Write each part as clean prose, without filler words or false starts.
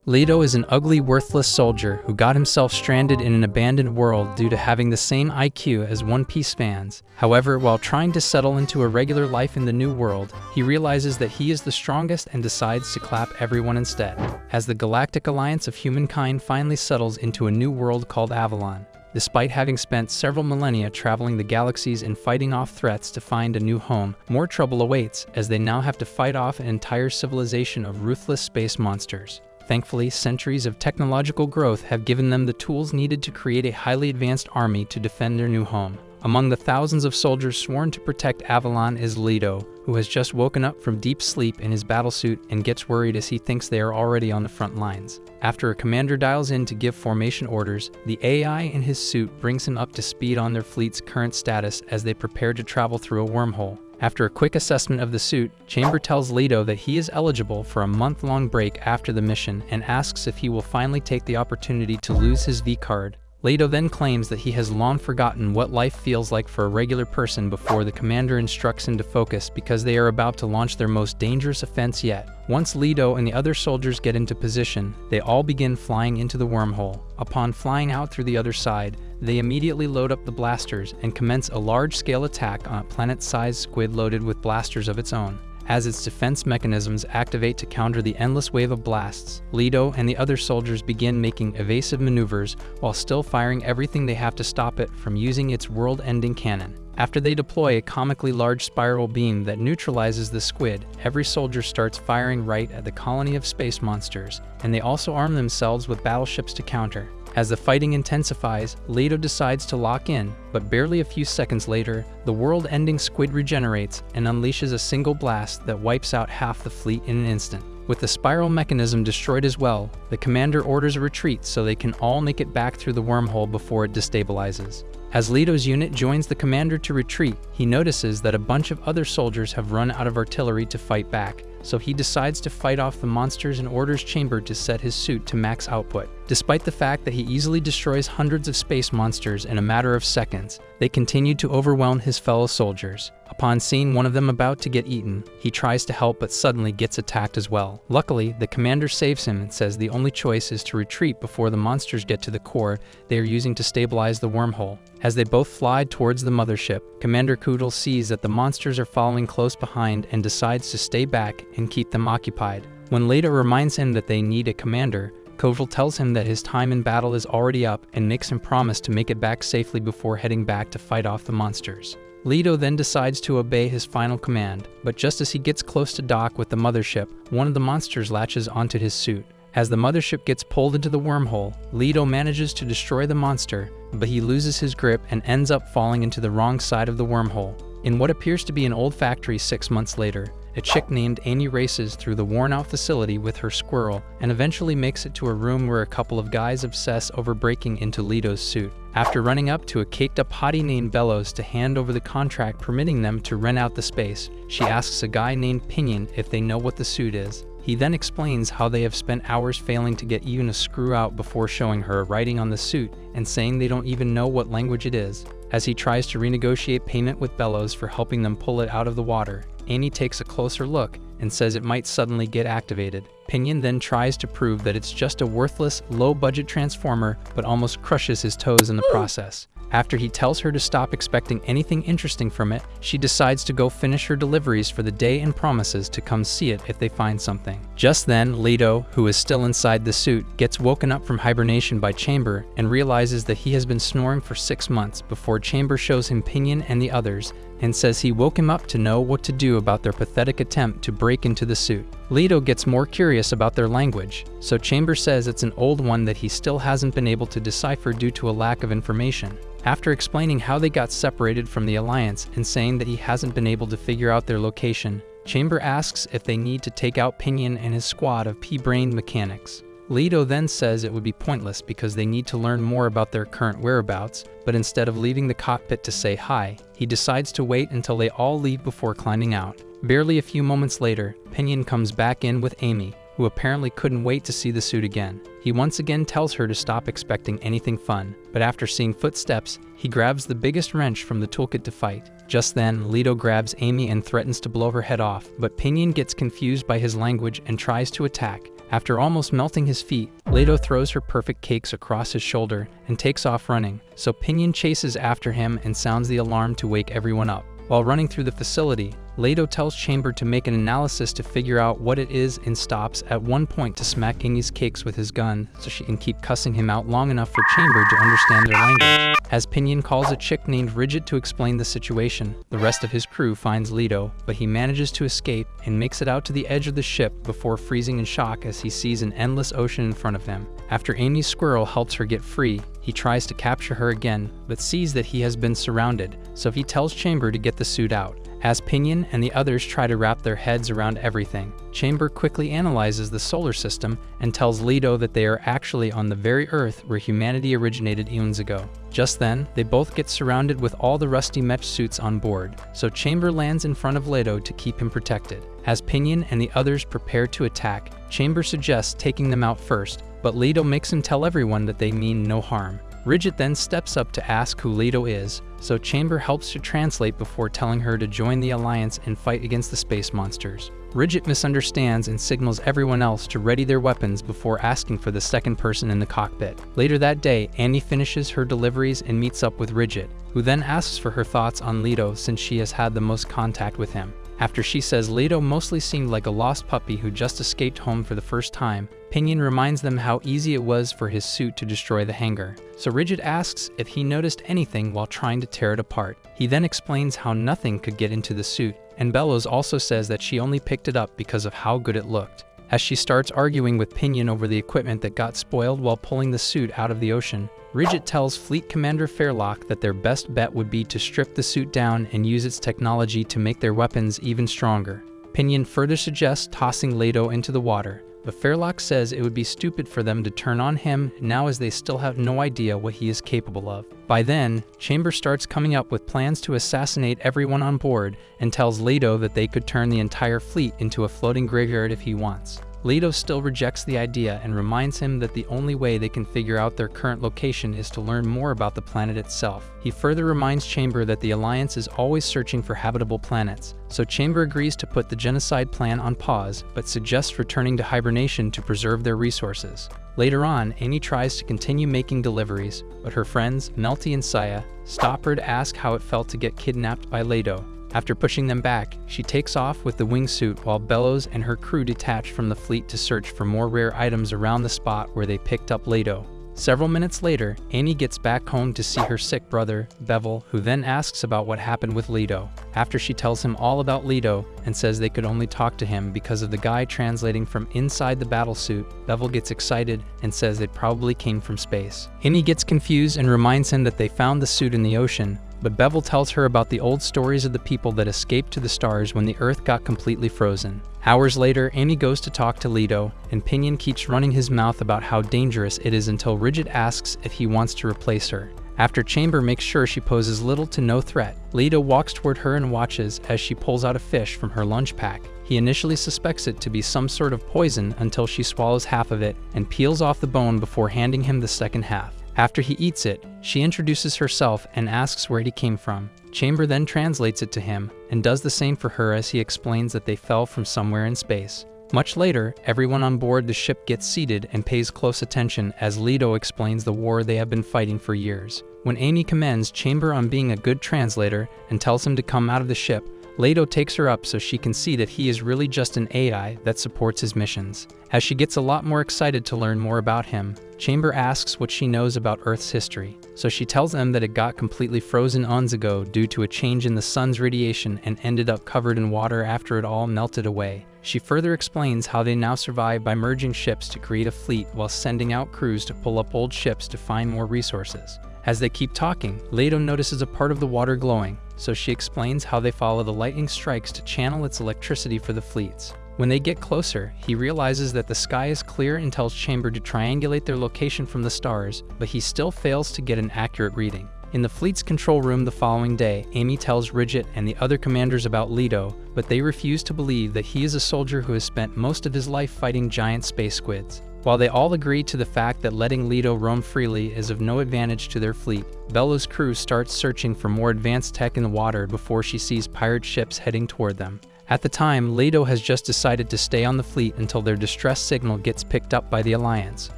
Leto is an ugly, worthless soldier who got himself stranded in an abandoned world due to having the same IQ as One Piece fans. However, while trying to settle into a regular life in the new world, he realizes that he is the strongest and decides to clap everyone instead, as the Galactic Alliance of humankind finally settles into a new world called Avalon. Despite having spent several millennia traveling the galaxies and fighting off threats to find a new home, more trouble awaits as they now have to fight off an entire civilization of ruthless space monsters. Thankfully, centuries of technological growth have given them the tools needed to create a highly advanced army to defend their new home. Among the thousands of soldiers sworn to protect Avalon is Leto, who has just woken up from deep sleep in his battlesuit and gets worried as he thinks they are already on the front lines. After a commander dials in to give formation orders, the AI in his suit brings him up to speed on their fleet's current status as they prepare to travel through a wormhole. After a quick assessment of the suit, Chamber tells Leto that he is eligible for a month-long break after the mission and asks if he will finally take the opportunity to lose his V-card. Leto then claims that he has long forgotten what life feels like for a regular person before the commander instructs him to focus because they are about to launch their most dangerous offense yet. Once Leto and the other soldiers get into position, they all begin flying into the wormhole. Upon flying out through the other side, they immediately load up the blasters and commence a large-scale attack on a planet-sized squid loaded with blasters of its own. As its defense mechanisms activate to counter the endless wave of blasts, Leto and the other soldiers begin making evasive maneuvers while still firing everything they have to stop it from using its world-ending cannon. After they deploy a comically large spiral beam that neutralizes the squid, every soldier starts firing right at the colony of space monsters, and they also arm themselves with battleships to counter. As the fighting intensifies, Leto decides to lock in, but barely a few seconds later, the world-ending squid regenerates and unleashes a single blast that wipes out half the fleet in an instant. With the spiral mechanism destroyed as well, the commander orders a retreat so they can all make it back through the wormhole before it destabilizes. As Leto's unit joins the commander to retreat, he notices that a bunch of other soldiers have run out of artillery to fight back, so he decides to fight off the monsters and orders Chamber to set his suit to max output. Despite the fact that he easily destroys hundreds of space monsters in a matter of seconds, they continue to overwhelm his fellow soldiers. Upon seeing one of them about to get eaten, he tries to help but suddenly gets attacked as well. Luckily, the commander saves him and says the only choice is to retreat before the monsters get to the core they are using to stabilize the wormhole. As they both fly towards the mothership, Commander Kovville sees that the monsters are following close behind and decides to stay back and keep them occupied. When Leto reminds him that they need a commander, Kovville tells him that his time in battle is already up and makes him promise to make it back safely before heading back to fight off the monsters. Leto then decides to obey his final command, but just as he gets close to dock with the mothership, one of the monsters latches onto his suit. As the mothership gets pulled into the wormhole, Leto manages to destroy the monster, but he loses his grip and ends up falling into the wrong side of the wormhole. In what appears to be an old factory 6 months later, a chick named Amy races through the worn-out facility with her squirrel and eventually makes it to a room where a couple of guys obsess over breaking into Leto's suit. After running up to a caked-up hottie named Bellows to hand over the contract permitting them to rent out the space, she asks a guy named Pinion if they know what the suit is. He then explains how they have spent hours failing to get even a screw out before showing her writing on the suit and saying they don't even know what language it is. As he tries to renegotiate payment with Bellows for helping them pull it out of the water, Amy takes a closer look and says it might suddenly get activated. Pinion then tries to prove that it's just a worthless, low-budget transformer, but almost crushes his toes in the process. After he tells her to stop expecting anything interesting from it, she decides to go finish her deliveries for the day and promises to come see it if they find something. Just then, Leto, who is still inside the suit, gets woken up from hibernation by Chamber and realizes that he has been snoring for 6 months before Chamber shows him Pinion and the others and says he woke him up to know what to do about their pathetic attempt to break into the suit. Leto gets more curious about their language, so Chamber says it's an old one that he still hasn't been able to decipher due to a lack of information. After explaining how they got separated from the Alliance and saying that he hasn't been able to figure out their location, Chamber asks if they need to take out Pinion and his squad of pea-brained mechanics. Leto then says it would be pointless because they need to learn more about their current whereabouts, but instead of leaving the cockpit to say hi, he decides to wait until they all leave before climbing out. Barely a few moments later, Pinion comes back in with Amy, who apparently couldn't wait to see the suit again. He once again tells her to stop expecting anything fun, but after seeing footsteps, he grabs the biggest wrench from the toolkit to fight. Just then, Leto grabs Amy and threatens to blow her head off, but Pinion gets confused by his language and tries to attack, After almost melting his feet, Leto throws her perfect cakes across his shoulder and takes off running, so Pinion chases after him and sounds the alarm to wake everyone up. While running through the facility, Leto tells Chamber to make an analysis to figure out what it is and stops at one point to smack Amy's cakes with his gun so she can keep cussing him out long enough for Chamber to understand their language. As Pinion calls a chick named Ridget to explain the situation, the rest of his crew finds Leto, but he manages to escape and makes it out to the edge of the ship before freezing in shock as he sees an endless ocean in front of him. After Amy's squirrel helps her get free, he tries to capture her again, but sees that he has been surrounded, so he tells Chamber to get the suit out. As Pinion and the others try to wrap their heads around everything, Chamber quickly analyzes the solar system and tells Leto that they are actually on the very Earth where humanity originated eons ago. Just then, they both get surrounded with all the rusty mesh suits on board, so Chamber lands in front of Leto to keep him protected. As Pinion and the others prepare to attack, Chamber suggests taking them out first, but Leto makes him tell everyone that they mean no harm. Ridget then steps up to ask who Leto is, so Chamber helps to translate before telling her to join the Alliance and fight against the space monsters. Ridget misunderstands and signals everyone else to ready their weapons before asking for the second person in the cockpit. Later that day, Annie finishes her deliveries and meets up with Ridget, who then asks for her thoughts on Leto since she has had the most contact with him. After she says Leto mostly seemed like a lost puppy who just escaped home for the first time, Pinion reminds them how easy it was for his suit to destroy the hangar. So Ridget asks if he noticed anything while trying to tear it apart. He then explains how nothing could get into the suit, and Bellows also says that she only picked it up because of how good it looked. As she starts arguing with Pinion over the equipment that got spoiled while pulling the suit out of the ocean, Ridget tells Fleet Commander Fairlock that their best bet would be to strip the suit down and use its technology to make their weapons even stronger. Pinion further suggests tossing Leto into the water, but Fairlock says it would be stupid for them to turn on him now as they still have no idea what he is capable of. By then, Chamber starts coming up with plans to assassinate everyone on board and tells Leto that they could turn the entire fleet into a floating graveyard if he wants. Leto still rejects the idea and reminds him that the only way they can figure out their current location is to learn more about the planet itself. He further reminds Chamber that the Alliance is always searching for habitable planets, so Chamber agrees to put the genocide plan on pause, but suggests returning to hibernation to preserve their resources. Later on, Annie tries to continue making deliveries, but her friends, Melty and Saya, stop her to ask how it felt to get kidnapped by Leto. After pushing them back, she takes off with the wingsuit while Bellows and her crew detach from the fleet to search for more rare items around the spot where they picked up Leto. Several minutes later, Annie gets back home to see her sick brother, Bevel, who then asks about what happened with Leto. After she tells him all about Leto and says they could only talk to him because of the guy translating from inside the battlesuit, Bevel gets excited and says they probably came from space. Annie gets confused and reminds him that they found the suit in the ocean, but Bevel tells her about the old stories of the people that escaped to the stars when the Earth got completely frozen. Hours later, Annie goes to talk to Leto, and Pinion keeps running his mouth about how dangerous it is until Ridget asks if he wants to replace her. After Chamber makes sure she poses little to no threat, Leto walks toward her and watches as she pulls out a fish from her lunch pack. He initially suspects it to be some sort of poison until she swallows half of it and peels off the bone before handing him the second half. After he eats it, she introduces herself and asks where he came from. Chamber then translates it to him and does the same for her as he explains that they fell from somewhere in space. Much later, everyone on board the ship gets seated and pays close attention as Leto explains the war they have been fighting for years. When Annie commends Chamber on being a good translator and tells him to come out of the ship, Leto takes her up so she can see that he is really just an AI that supports his missions. As she gets a lot more excited to learn more about him, Chamber asks what she knows about Earth's history. So she tells them that it got completely frozen eons ago due to a change in the sun's radiation and ended up covered in water after it all melted away. She further explains how they now survive by merging ships to create a fleet while sending out crews to pull up old ships to find more resources. As they keep talking, Leto notices a part of the water glowing, so she explains how they follow the lightning strikes to channel its electricity for the fleets. When they get closer, he realizes that the sky is clear and tells Chamber to triangulate their location from the stars, but he still fails to get an accurate reading. In the fleet's control room the following day, Amy tells Ridget and the other commanders about Leto, but they refuse to believe that he is a soldier who has spent most of his life fighting giant space squids. While they all agree to the fact that letting Leto roam freely is of no advantage to their fleet, Bellows' crew starts searching for more advanced tech in the water before she sees pirate ships heading toward them. At the time, Leto has just decided to stay on the fleet until their distress signal gets picked up by the Alliance.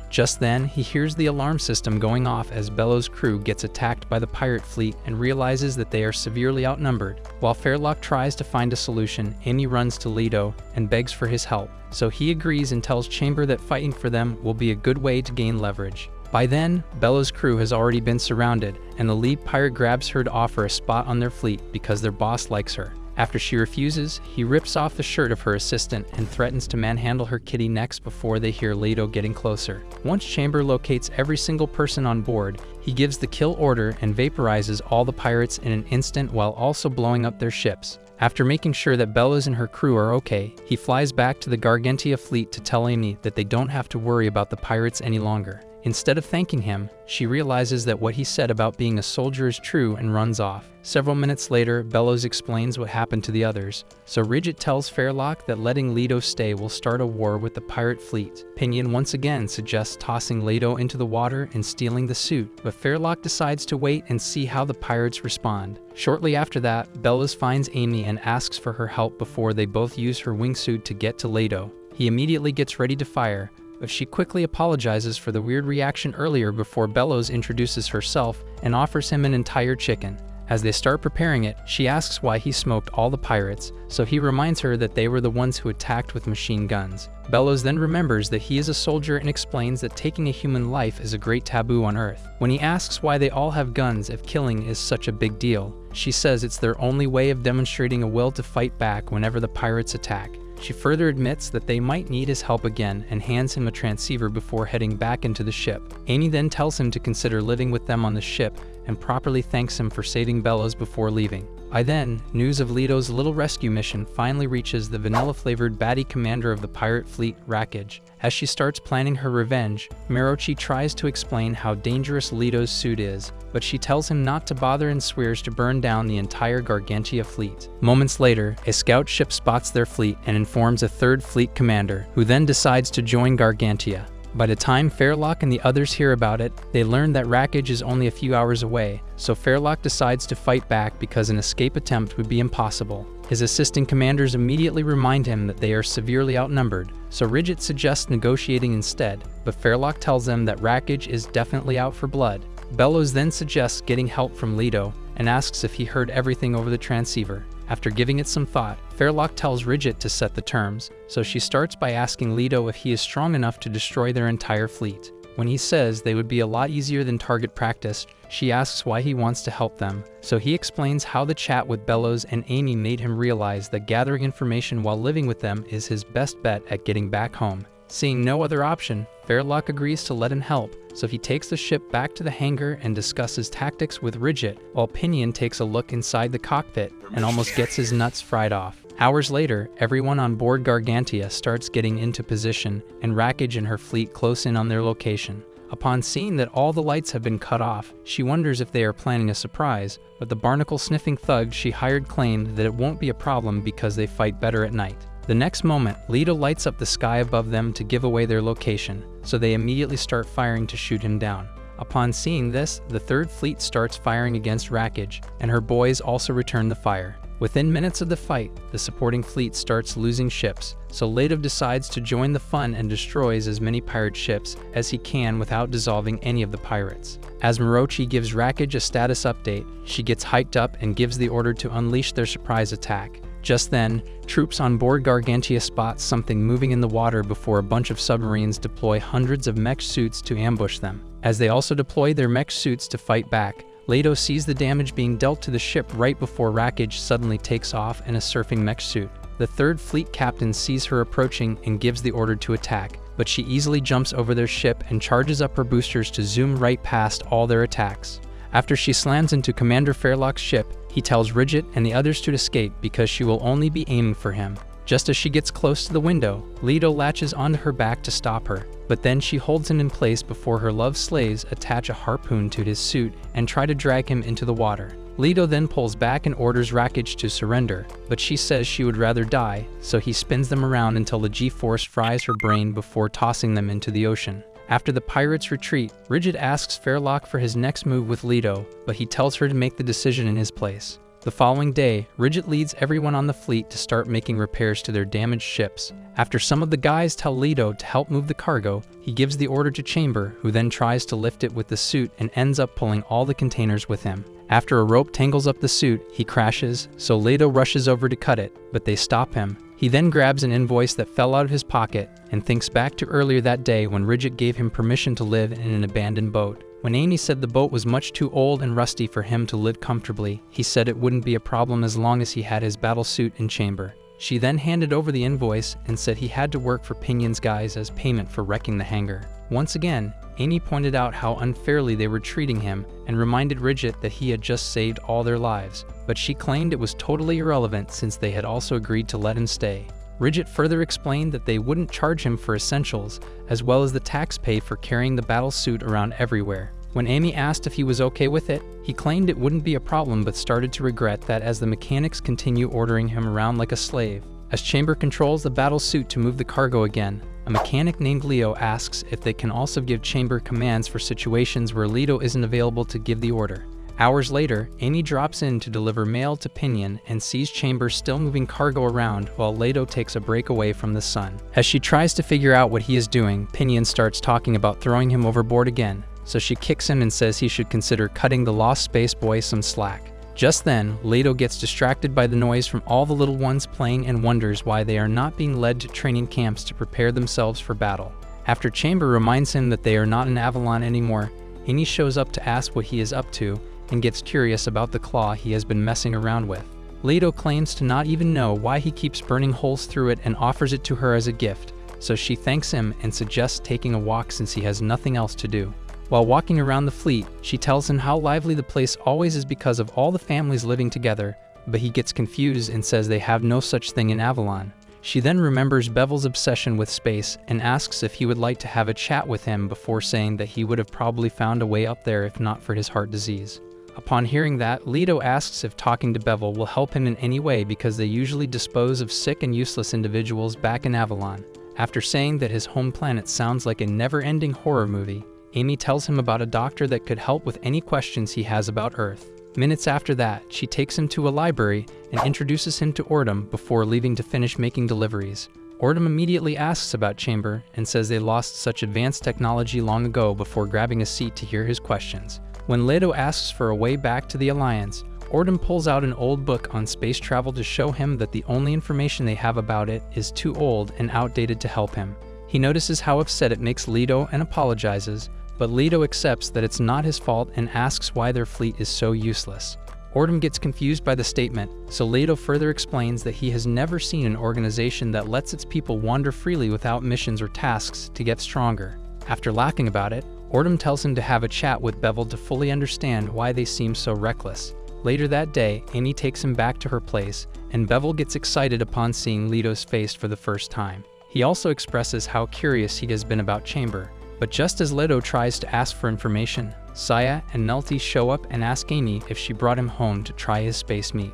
Just then, he hears the alarm system going off as Bellows' crew gets attacked by the pirate fleet and realizes that they are severely outnumbered. While Fairlock tries to find a solution, Amy runs to Leto and begs for his help, so he agrees and tells Chamber that fighting for them will be a good way to gain leverage. By then, Bellows' crew has already been surrounded, and the lead pirate grabs her to offer a spot on their fleet because their boss likes her. After she refuses, he rips off the shirt of her assistant and threatens to manhandle her kitty next before they hear Leto getting closer. Once Chamber locates every single person on board, he gives the kill order and vaporizes all the pirates in an instant while also blowing up their ships. After making sure that Bellows and her crew are okay, he flies back to the Gargantia fleet to tell Amy that they don't have to worry about the pirates any longer. Instead of thanking him, she realizes that what he said about being a soldier is true and runs off. Several minutes later, Bellows explains what happened to the others, so Ridget tells Fairlock that letting Leto stay will start a war with the pirate fleet. Pinion once again suggests tossing Leto into the water and stealing the suit, but Fairlock decides to wait and see how the pirates respond. Shortly after that, Bellows finds Amy and asks for her help before they both use her wingsuit to get to Leto. He immediately gets ready to fire, but she quickly apologizes for the weird reaction earlier before Bellows introduces herself and offers him an entire chicken. As they start preparing it, she asks why he smoked all the pirates, so he reminds her that they were the ones who attacked with machine guns. Bellows then remembers that he is a soldier and explains that taking a human life is a great taboo on Earth. When he asks why they all have guns if killing is such a big deal, she says it's their only way of demonstrating a will to fight back whenever the pirates attack. She further admits that they might need his help again and hands him a transceiver before heading back into the ship. Amy then tells him to consider living with them on the ship and properly thanks him for saving Bellows before leaving. By then, news of Leto's little rescue mission finally reaches the vanilla-flavored baddie commander of the pirate fleet, Wreckage. As she starts planning her revenge, Mirochi tries to explain how dangerous Leto's suit is, but she tells him not to bother and swears to burn down the entire Gargantia fleet. Moments later, a scout ship spots their fleet and informs a third fleet commander, who then decides to join Gargantia. By the time Fairlock and the others hear about it, they learn that Wreckage is only a few hours away, so Fairlock decides to fight back because an escape attempt would be impossible. His assisting commanders immediately remind him that they are severely outnumbered, so Ridget suggests negotiating instead, but Fairlock tells them that Wreckage is definitely out for blood. Bellows then suggests getting help from Leto and asks if he heard everything over the transceiver. After giving it some thought, Fairlock tells Ridget to set the terms, so she starts by asking Leto if he is strong enough to destroy their entire fleet. When he says they would be a lot easier than target practice, she asks why he wants to help them, so he explains how the chat with Bellows and Amy made him realize that gathering information while living with them is his best bet at getting back home. Seeing no other option, Fairlock agrees to let him help, so he takes the ship back to the hangar and discusses tactics with Ridget, while Pinion takes a look inside the cockpit and almost gets his nuts fried off. Hours later, everyone on board Gargantia starts getting into position, and Wreckage and her fleet close in on their location. Upon seeing that all the lights have been cut off, she wonders if they are planning a surprise, but the barnacle-sniffing thugs she hired claim that it won't be a problem because they fight better at night. The next moment, Leto lights up the sky above them to give away their location, so they immediately start firing to shoot him down. Upon seeing this, the third fleet starts firing against Wreckage, and her boys also return the fire. Within minutes of the fight, the supporting fleet starts losing ships, so Leto decides to join the fun and destroys as many pirate ships as he can without dissolving any of the pirates. As Mirochi gives Wreckage a status update, she gets hyped up and gives the order to unleash their surprise attack. Just then, troops on board Gargantia spot something moving in the water before a bunch of submarines deploy hundreds of mech suits to ambush them. As they also deploy their mech suits to fight back, Leto sees the damage being dealt to the ship right before Wreckage suddenly takes off in a surfing mech suit. The third fleet captain sees her approaching and gives the order to attack, but she easily jumps over their ship and charges up her boosters to zoom right past all their attacks. After she slams into Commander Fairlock's ship, he tells Ridget and the others to escape because she will only be aiming for him. Just as she gets close to the window, Leto latches onto her back to stop her, but then she holds him in place before her love slaves attach a harpoon to his suit and try to drag him into the water. Leto then pulls back and orders Wreckage to surrender, but she says she would rather die, so he spins them around until the G-force fries her brain before tossing them into the ocean. After the pirates retreat, Ridget asks Fairlock for his next move with Leto, but he tells her to make the decision in his place. The following day, Ridget leads everyone on the fleet to start making repairs to their damaged ships. After some of the guys tell Leto to help move the cargo, he gives the order to Chamber, who then tries to lift it with the suit and ends up pulling all the containers with him. After a rope tangles up the suit, he crashes, so Leto rushes over to cut it, but they stop him. He then grabs an invoice that fell out of his pocket and thinks back to earlier that day when Ridget gave him permission to live in an abandoned boat. When Amy said the boat was much too old and rusty for him to live comfortably, he said it wouldn't be a problem as long as he had his battle suit in Chamber. She then handed over the invoice and said he had to work for Pinion's guys as payment for wrecking the hangar. Once again, Amy pointed out how unfairly they were treating him and reminded Ridget that he had just saved all their lives, but she claimed it was totally irrelevant since they had also agreed to let him stay. Ridget further explained that they wouldn't charge him for essentials, as well as the tax pay for carrying the battle suit around everywhere. When Amy asked if he was okay with it, he claimed it wouldn't be a problem but started to regret that as the mechanics continue ordering him around like a slave. As Chamber controls the battle suit to move the cargo again, a mechanic named Leo asks if they can also give Chamber commands for situations where Leto isn't available to give the order. Hours later, Amy drops in to deliver mail to Pinion and sees Chamber still moving cargo around while Leto takes a break away from the sun. As she tries to figure out what he is doing, Pinion starts talking about throwing him overboard again, so she kicks him and says he should consider cutting the lost space boy some slack. Just then, Leto gets distracted by the noise from all the little ones playing and wonders why they are not being led to training camps to prepare themselves for battle. After Chamber reminds him that they are not in Avalon anymore, Amy shows up to ask what he is up to and gets curious about the claw he has been messing around with. Leto claims to not even know why he keeps burning holes through it and offers it to her as a gift, so she thanks him and suggests taking a walk since he has nothing else to do. While walking around the fleet, she tells him how lively the place always is because of all the families living together, but he gets confused and says they have no such thing in Avalon. She then remembers Bevel's obsession with space and asks if he would like to have a chat with him before saying that he would have probably found a way up there if not for his heart disease. Upon hearing that, Leto asks if talking to Bevel will help him in any way because they usually dispose of sick and useless individuals back in Avalon. After saying that his home planet sounds like a never-ending horror movie, Amy tells him about a doctor that could help with any questions he has about Earth. Minutes after that, she takes him to a library and introduces him to Ordom before leaving to finish making deliveries. Ordom immediately asks about Chamber and says they lost such advanced technology long ago before grabbing a seat to hear his questions. When Leto asks for a way back to the Alliance, Ordom pulls out an old book on space travel to show him that the only information they have about it is too old and outdated to help him. He notices how upset it makes Leto and apologizes, but Leto accepts that it's not his fault and asks why their fleet is so useless. Ordom gets confused by the statement, so Leto further explains that he has never seen an organization that lets its people wander freely without missions or tasks to get stronger. After laughing about it, Ordom tells him to have a chat with Bevel to fully understand why they seem so reckless. Later that day, Amy takes him back to her place, and Bevel gets excited upon seeing Leto's face for the first time. He also expresses how curious he has been about Chamber, but just as Leto tries to ask for information, Saya and Nelty show up and ask Amy if she brought him home to try his space meat.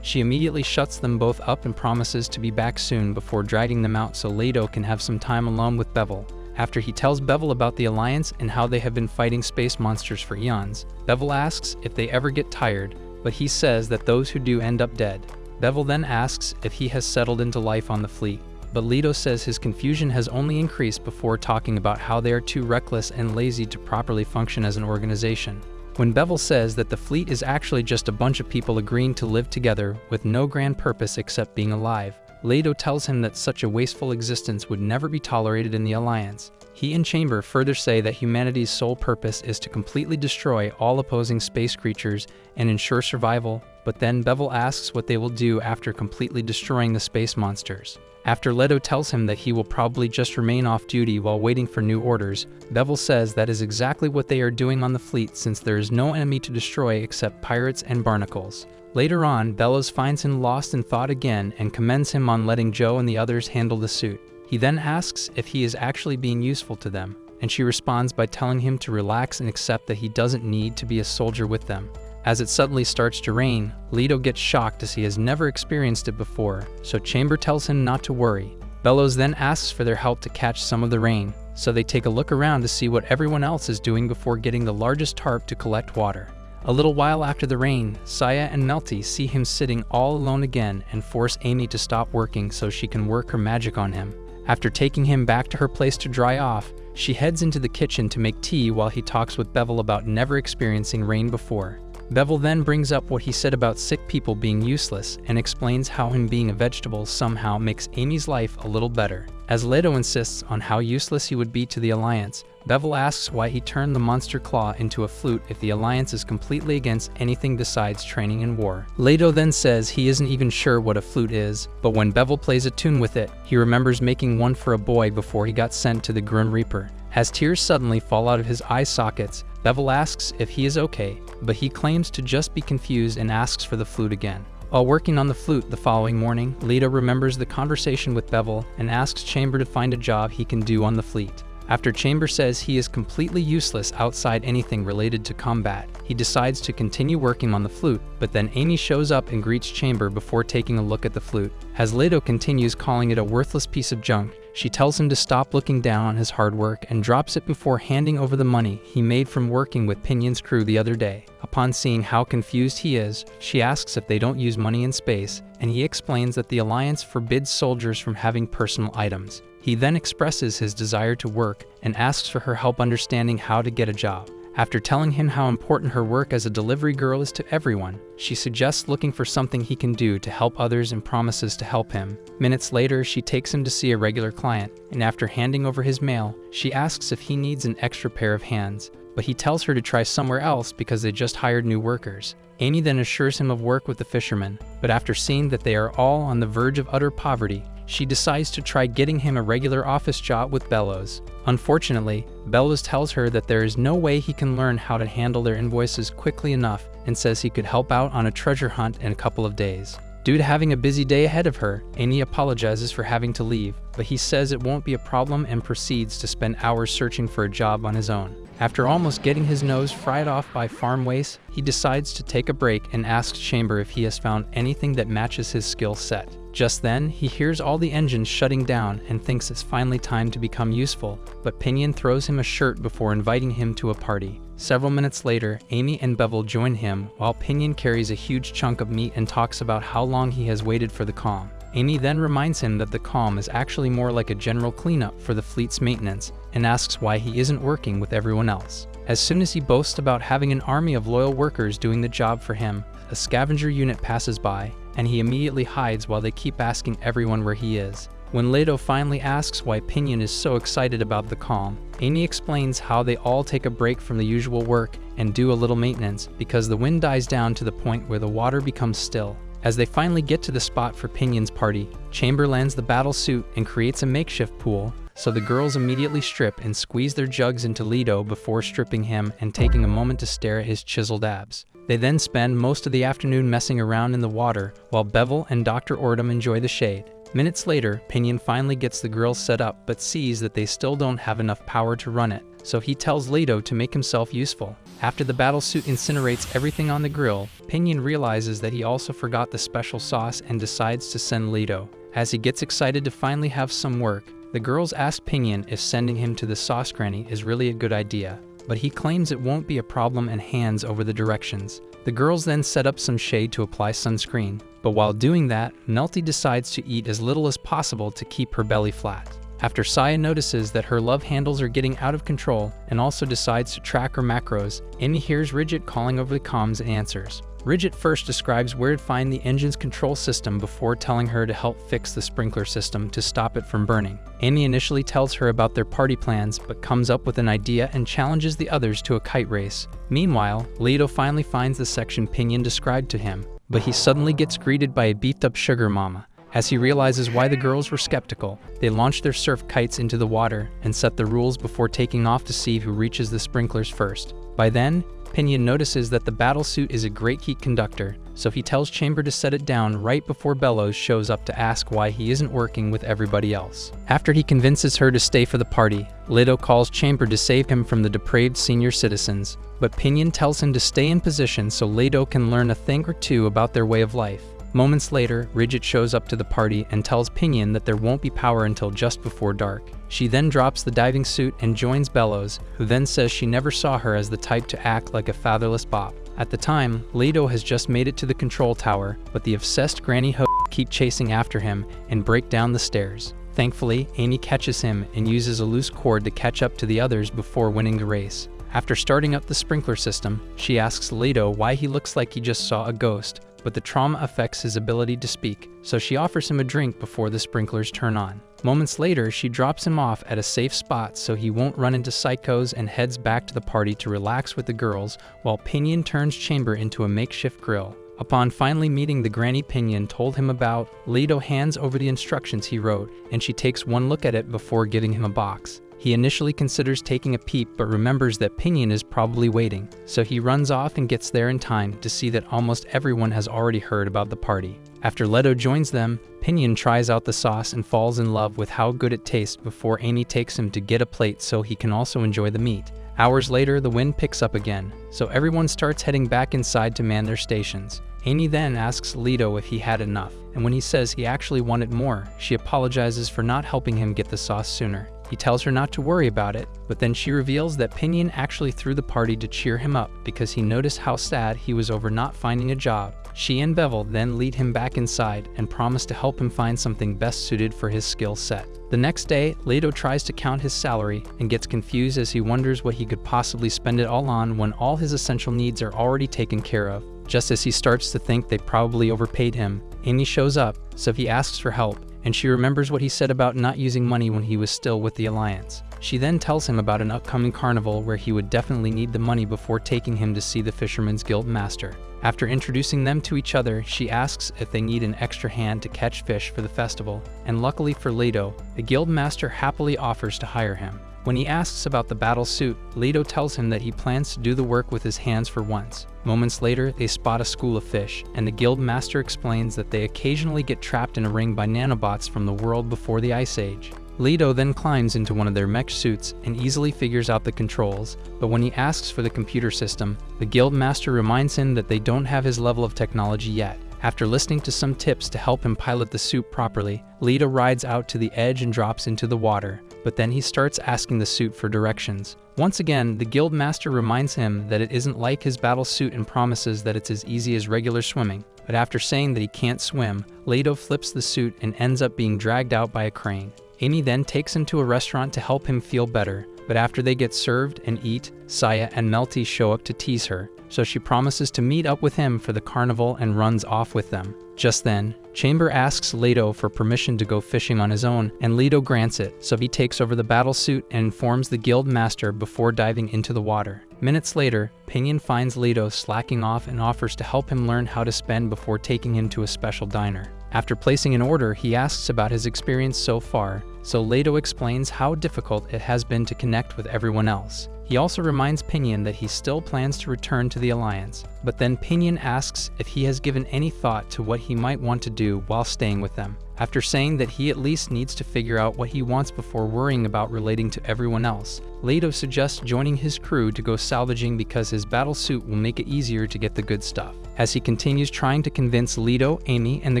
She immediately shuts them both up and promises to be back soon before dragging them out so Leto can have some time alone with Bevel. After he tells Bevel about the Alliance and how they have been fighting space monsters for eons, Bevel asks if they ever get tired, but he says that those who do end up dead. Bevel then asks if he has settled into life on the fleet, but Leto says his confusion has only increased before talking about how they are too reckless and lazy to properly function as an organization. When Bevel says that the fleet is actually just a bunch of people agreeing to live together with no grand purpose except being alive, Leto tells him that such a wasteful existence would never be tolerated in the Alliance. He and Chamber further say that humanity's sole purpose is to completely destroy all opposing space creatures and ensure survival, but then Bevel asks what they will do after completely destroying the space monsters. After Leto tells him that he will probably just remain off duty while waiting for new orders, Bevel says that is exactly what they are doing on the fleet since there is no enemy to destroy except pirates and barnacles. Later on, Bellows finds him lost in thought again and commends him on letting Joe and the others handle the suit. He then asks if he is actually being useful to them, and she responds by telling him to relax and accept that he doesn't need to be a soldier with them. As it suddenly starts to rain, Leto gets shocked as he has never experienced it before, so Chamber tells him not to worry. Bellows then asks for their help to catch some of the rain, so they take a look around to see what everyone else is doing before getting the largest tarp to collect water. A little while after the rain, Saya and Melty see him sitting all alone again and force Amy to stop working so she can work her magic on him. After taking him back to her place to dry off, she heads into the kitchen to make tea while he talks with Bevel about never experiencing rain before. Bevel then brings up what he said about sick people being useless and explains how him being a vegetable somehow makes Amy's life a little better. As Leto insists on how useless he would be to the Alliance, Bevel asks why he turned the monster claw into a flute if the Alliance is completely against anything besides training in war. Leto then says he isn't even sure what a flute is, but when Bevel plays a tune with it, he remembers making one for a boy before he got sent to the Grim Reaper. As tears suddenly fall out of his eye sockets, Bevel asks if he is okay, but he claims to just be confused and asks for the flute again. While working on the flute the following morning, Leto remembers the conversation with Bevel and asks Chamber to find a job he can do on the fleet. After Chamber says he is completely useless outside anything related to combat, he decides to continue working on the flute, but then Amy shows up and greets Chamber before taking a look at the flute. As Leto continues calling it a worthless piece of junk, she tells him to stop looking down on his hard work and drops it before handing over the money he made from working with Pinion's crew the other day. Upon seeing how confused he is, she asks if they don't use money in space, and he explains that the Alliance forbids soldiers from having personal items. He then expresses his desire to work and asks for her help understanding how to get a job. After telling him how important her work as a delivery girl is to everyone, she suggests looking for something he can do to help others and promises to help him. Minutes later, she takes him to see a regular client, and after handing over his mail, she asks if he needs an extra pair of hands, but he tells her to try somewhere else because they just hired new workers. Amy then assures him of work with the fishermen, but after seeing that they are all on the verge of utter poverty, she decides to try getting him a regular office job with Bellows. Unfortunately, Bellows tells her that there is no way he can learn how to handle their invoices quickly enough and says he could help out on a treasure hunt in a couple of days. Due to having a busy day ahead of her, Amy apologizes for having to leave, but he says it won't be a problem and proceeds to spend hours searching for a job on his own. After almost getting his nose fried off by farm waste, he decides to take a break and asks Chamber if he has found anything that matches his skill set. Just then, he hears all the engines shutting down and thinks it's finally time to become useful, but Pinion throws him a shirt before inviting him to a party. Several minutes later, Amy and Bevel join him while Pinion carries a huge chunk of meat and talks about how long he has waited for the calm. Amy then reminds him that the calm is actually more like a general cleanup for the fleet's maintenance and asks why he isn't working with everyone else. As soon as he boasts about having an army of loyal workers doing the job for him, a scavenger unit passes by, and he immediately hides while they keep asking everyone where he is. When Leto finally asks why Pinion is so excited about the calm, Amy explains how they all take a break from the usual work and do a little maintenance because the wind dies down to the point where the water becomes still. As they finally get to the spot for Pinion's party, Chamber lands the battle suit and creates a makeshift pool, so the girls immediately strip and squeeze their jugs into Leto before stripping him and taking a moment to stare at his chiseled abs. They then spend most of the afternoon messing around in the water while Bevel and Dr. Ordom enjoy the shade. Minutes later, Pinion finally gets the girls set up but sees that they still don't have enough power to run it, so he tells Leto to make himself useful. After the battlesuit incinerates everything on the grill, Pinion realizes that he also forgot the special sauce and decides to send Leto. As he gets excited to finally have some work, the girls ask Pinion if sending him to the sauce granny is really a good idea, but he claims it won't be a problem and hands over the directions. The girls then set up some shade to apply sunscreen, but while doing that, Melty decides to eat as little as possible to keep her belly flat. After Saya notices that her love handles are getting out of control and also decides to track her macros, Amy hears Ridget calling over the comms and answers. Ridget first describes where to find the engine's control system before telling her to help fix the sprinkler system to stop it from burning. Amy initially tells her about their party plans but comes up with an idea and challenges the others to a kite race. Meanwhile, Leto finally finds the section Pinion described to him, but he suddenly gets greeted by a beefed-up sugar mama. As he realizes why the girls were skeptical, they launch their surf kites into the water and set the rules before taking off to see who reaches the sprinklers first. By then, Pinion notices that the battlesuit is a great heat conductor, so he tells Chamber to set it down right before Bellows shows up to ask why he isn't working with everybody else. After he convinces her to stay for the party, Leto calls Chamber to save him from the depraved senior citizens, but Pinion tells him to stay in position so Leto can learn a thing or two about their way of life. Moments later, Ridget shows up to the party and tells Pinion that there won't be power until just before dark. She then drops the diving suit and joins Bellows, who then says she never saw her as the type to act like a fatherless bop. At the time, Leto has just made it to the control tower, but the obsessed granny ho keep chasing after him and break down the stairs. Thankfully, Amy catches him and uses a loose cord to catch up to the others before winning the race. After starting up the sprinkler system, she asks Leto why he looks like he just saw a ghost, but the trauma affects his ability to speak, so she offers him a drink before the sprinklers turn on. Moments later, she drops him off at a safe spot so he won't run into psychos and heads back to the party to relax with the girls, while Pinion turns Chamber into a makeshift grill. Upon finally meeting the granny Pinion told him about, Leto hands over the instructions he wrote, and she takes one look at it before giving him a box. He initially considers taking a peep but remembers that Pinion is probably waiting, so he runs off and gets there in time to see that almost everyone has already heard about the party. After Leto joins them, Pinion tries out the sauce and falls in love with how good it tastes before Amy takes him to get a plate so he can also enjoy the meat. Hours later, the wind picks up again, so everyone starts heading back inside to man their stations. Amy then asks Leto if he had enough, and when he says he actually wanted more, she apologizes for not helping him get the sauce sooner. He tells her not to worry about it, but then she reveals that Pinion actually threw the party to cheer him up because he noticed how sad he was over not finding a job. She and Bevel then lead him back inside and promise to help him find something best suited for his skill set. The next day, Leto tries to count his salary and gets confused as he wonders what he could possibly spend it all on when all his essential needs are already taken care of. Just as he starts to think they probably overpaid him, Amy shows up, so he asks for help, and she remembers what he said about not using money when he was still with the Alliance. She then tells him about an upcoming carnival where he would definitely need the money before taking him to see the Fisherman's Guild master. After introducing them to each other, she asks if they need an extra hand to catch fish for the festival, and luckily for Leto, the guild master happily offers to hire him. When he asks about the battle suit, Leto tells him that he plans to do the work with his hands for once. Moments later, they spot a school of fish, and the guild master explains that they occasionally get trapped in a ring by nanobots from the world before the Ice Age. Leto then climbs into one of their mech suits and easily figures out the controls, but when he asks for the computer system, the guild master reminds him that they don't have his level of technology yet. After listening to some tips to help him pilot the suit properly, Leto rides out to the edge and drops into the water, but then he starts asking the suit for directions. Once again, the guild master reminds him that it isn't like his battle suit and promises that it's as easy as regular swimming. But after saying that he can't swim, Leto flips the suit and ends up being dragged out by a crane. Amy then takes him to a restaurant to help him feel better, but after they get served and eat, Saya and Melty show up to tease her, so she promises to meet up with him for the carnival and runs off with them. Just then, Chamber asks Leto for permission to go fishing on his own, and Leto grants it, so he takes over the battle suit and informs the guild master before diving into the water. Minutes later, Pinion finds Leto slacking off and offers to help him learn how to spend before taking him to a special diner. After placing an order, he asks about his experience so far, so Leto explains how difficult it has been to connect with everyone else. He also reminds Pinion that he still plans to return to the Alliance, but then Pinion asks if he has given any thought to what he might want to do while staying with them. After saying that he at least needs to figure out what he wants before worrying about relating to everyone else, Leto suggests joining his crew to go salvaging because his battle suit will make it easier to get the good stuff. As he continues trying to convince Leto, Amy, and the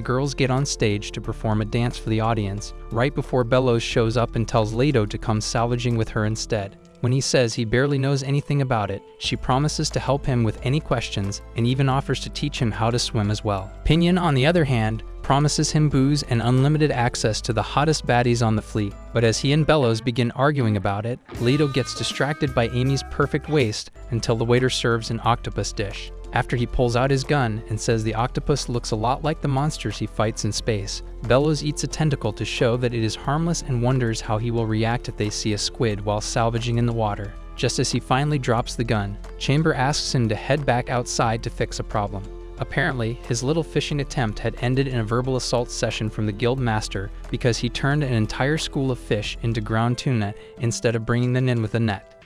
girls get on stage to perform a dance for the audience, right before Bellows shows up and tells Leto to come salvaging with her instead. When he says he barely knows anything about it, she promises to help him with any questions and even offers to teach him how to swim as well. Pinion, on the other hand, promises him booze and unlimited access to the hottest baddies on the fleet, but as he and Bellows begin arguing about it, Leto gets distracted by Amy's perfect waist until the waiter serves an octopus dish. After he pulls out his gun and says the octopus looks a lot like the monsters he fights in space, Bellows eats a tentacle to show that it is harmless and wonders how he will react if they see a squid while salvaging in the water. Just as he finally drops the gun, Chamber asks him to head back outside to fix a problem. Apparently, his little fishing attempt had ended in a verbal assault session from the guild master because he turned an entire school of fish into ground tuna instead of bringing them in with a net.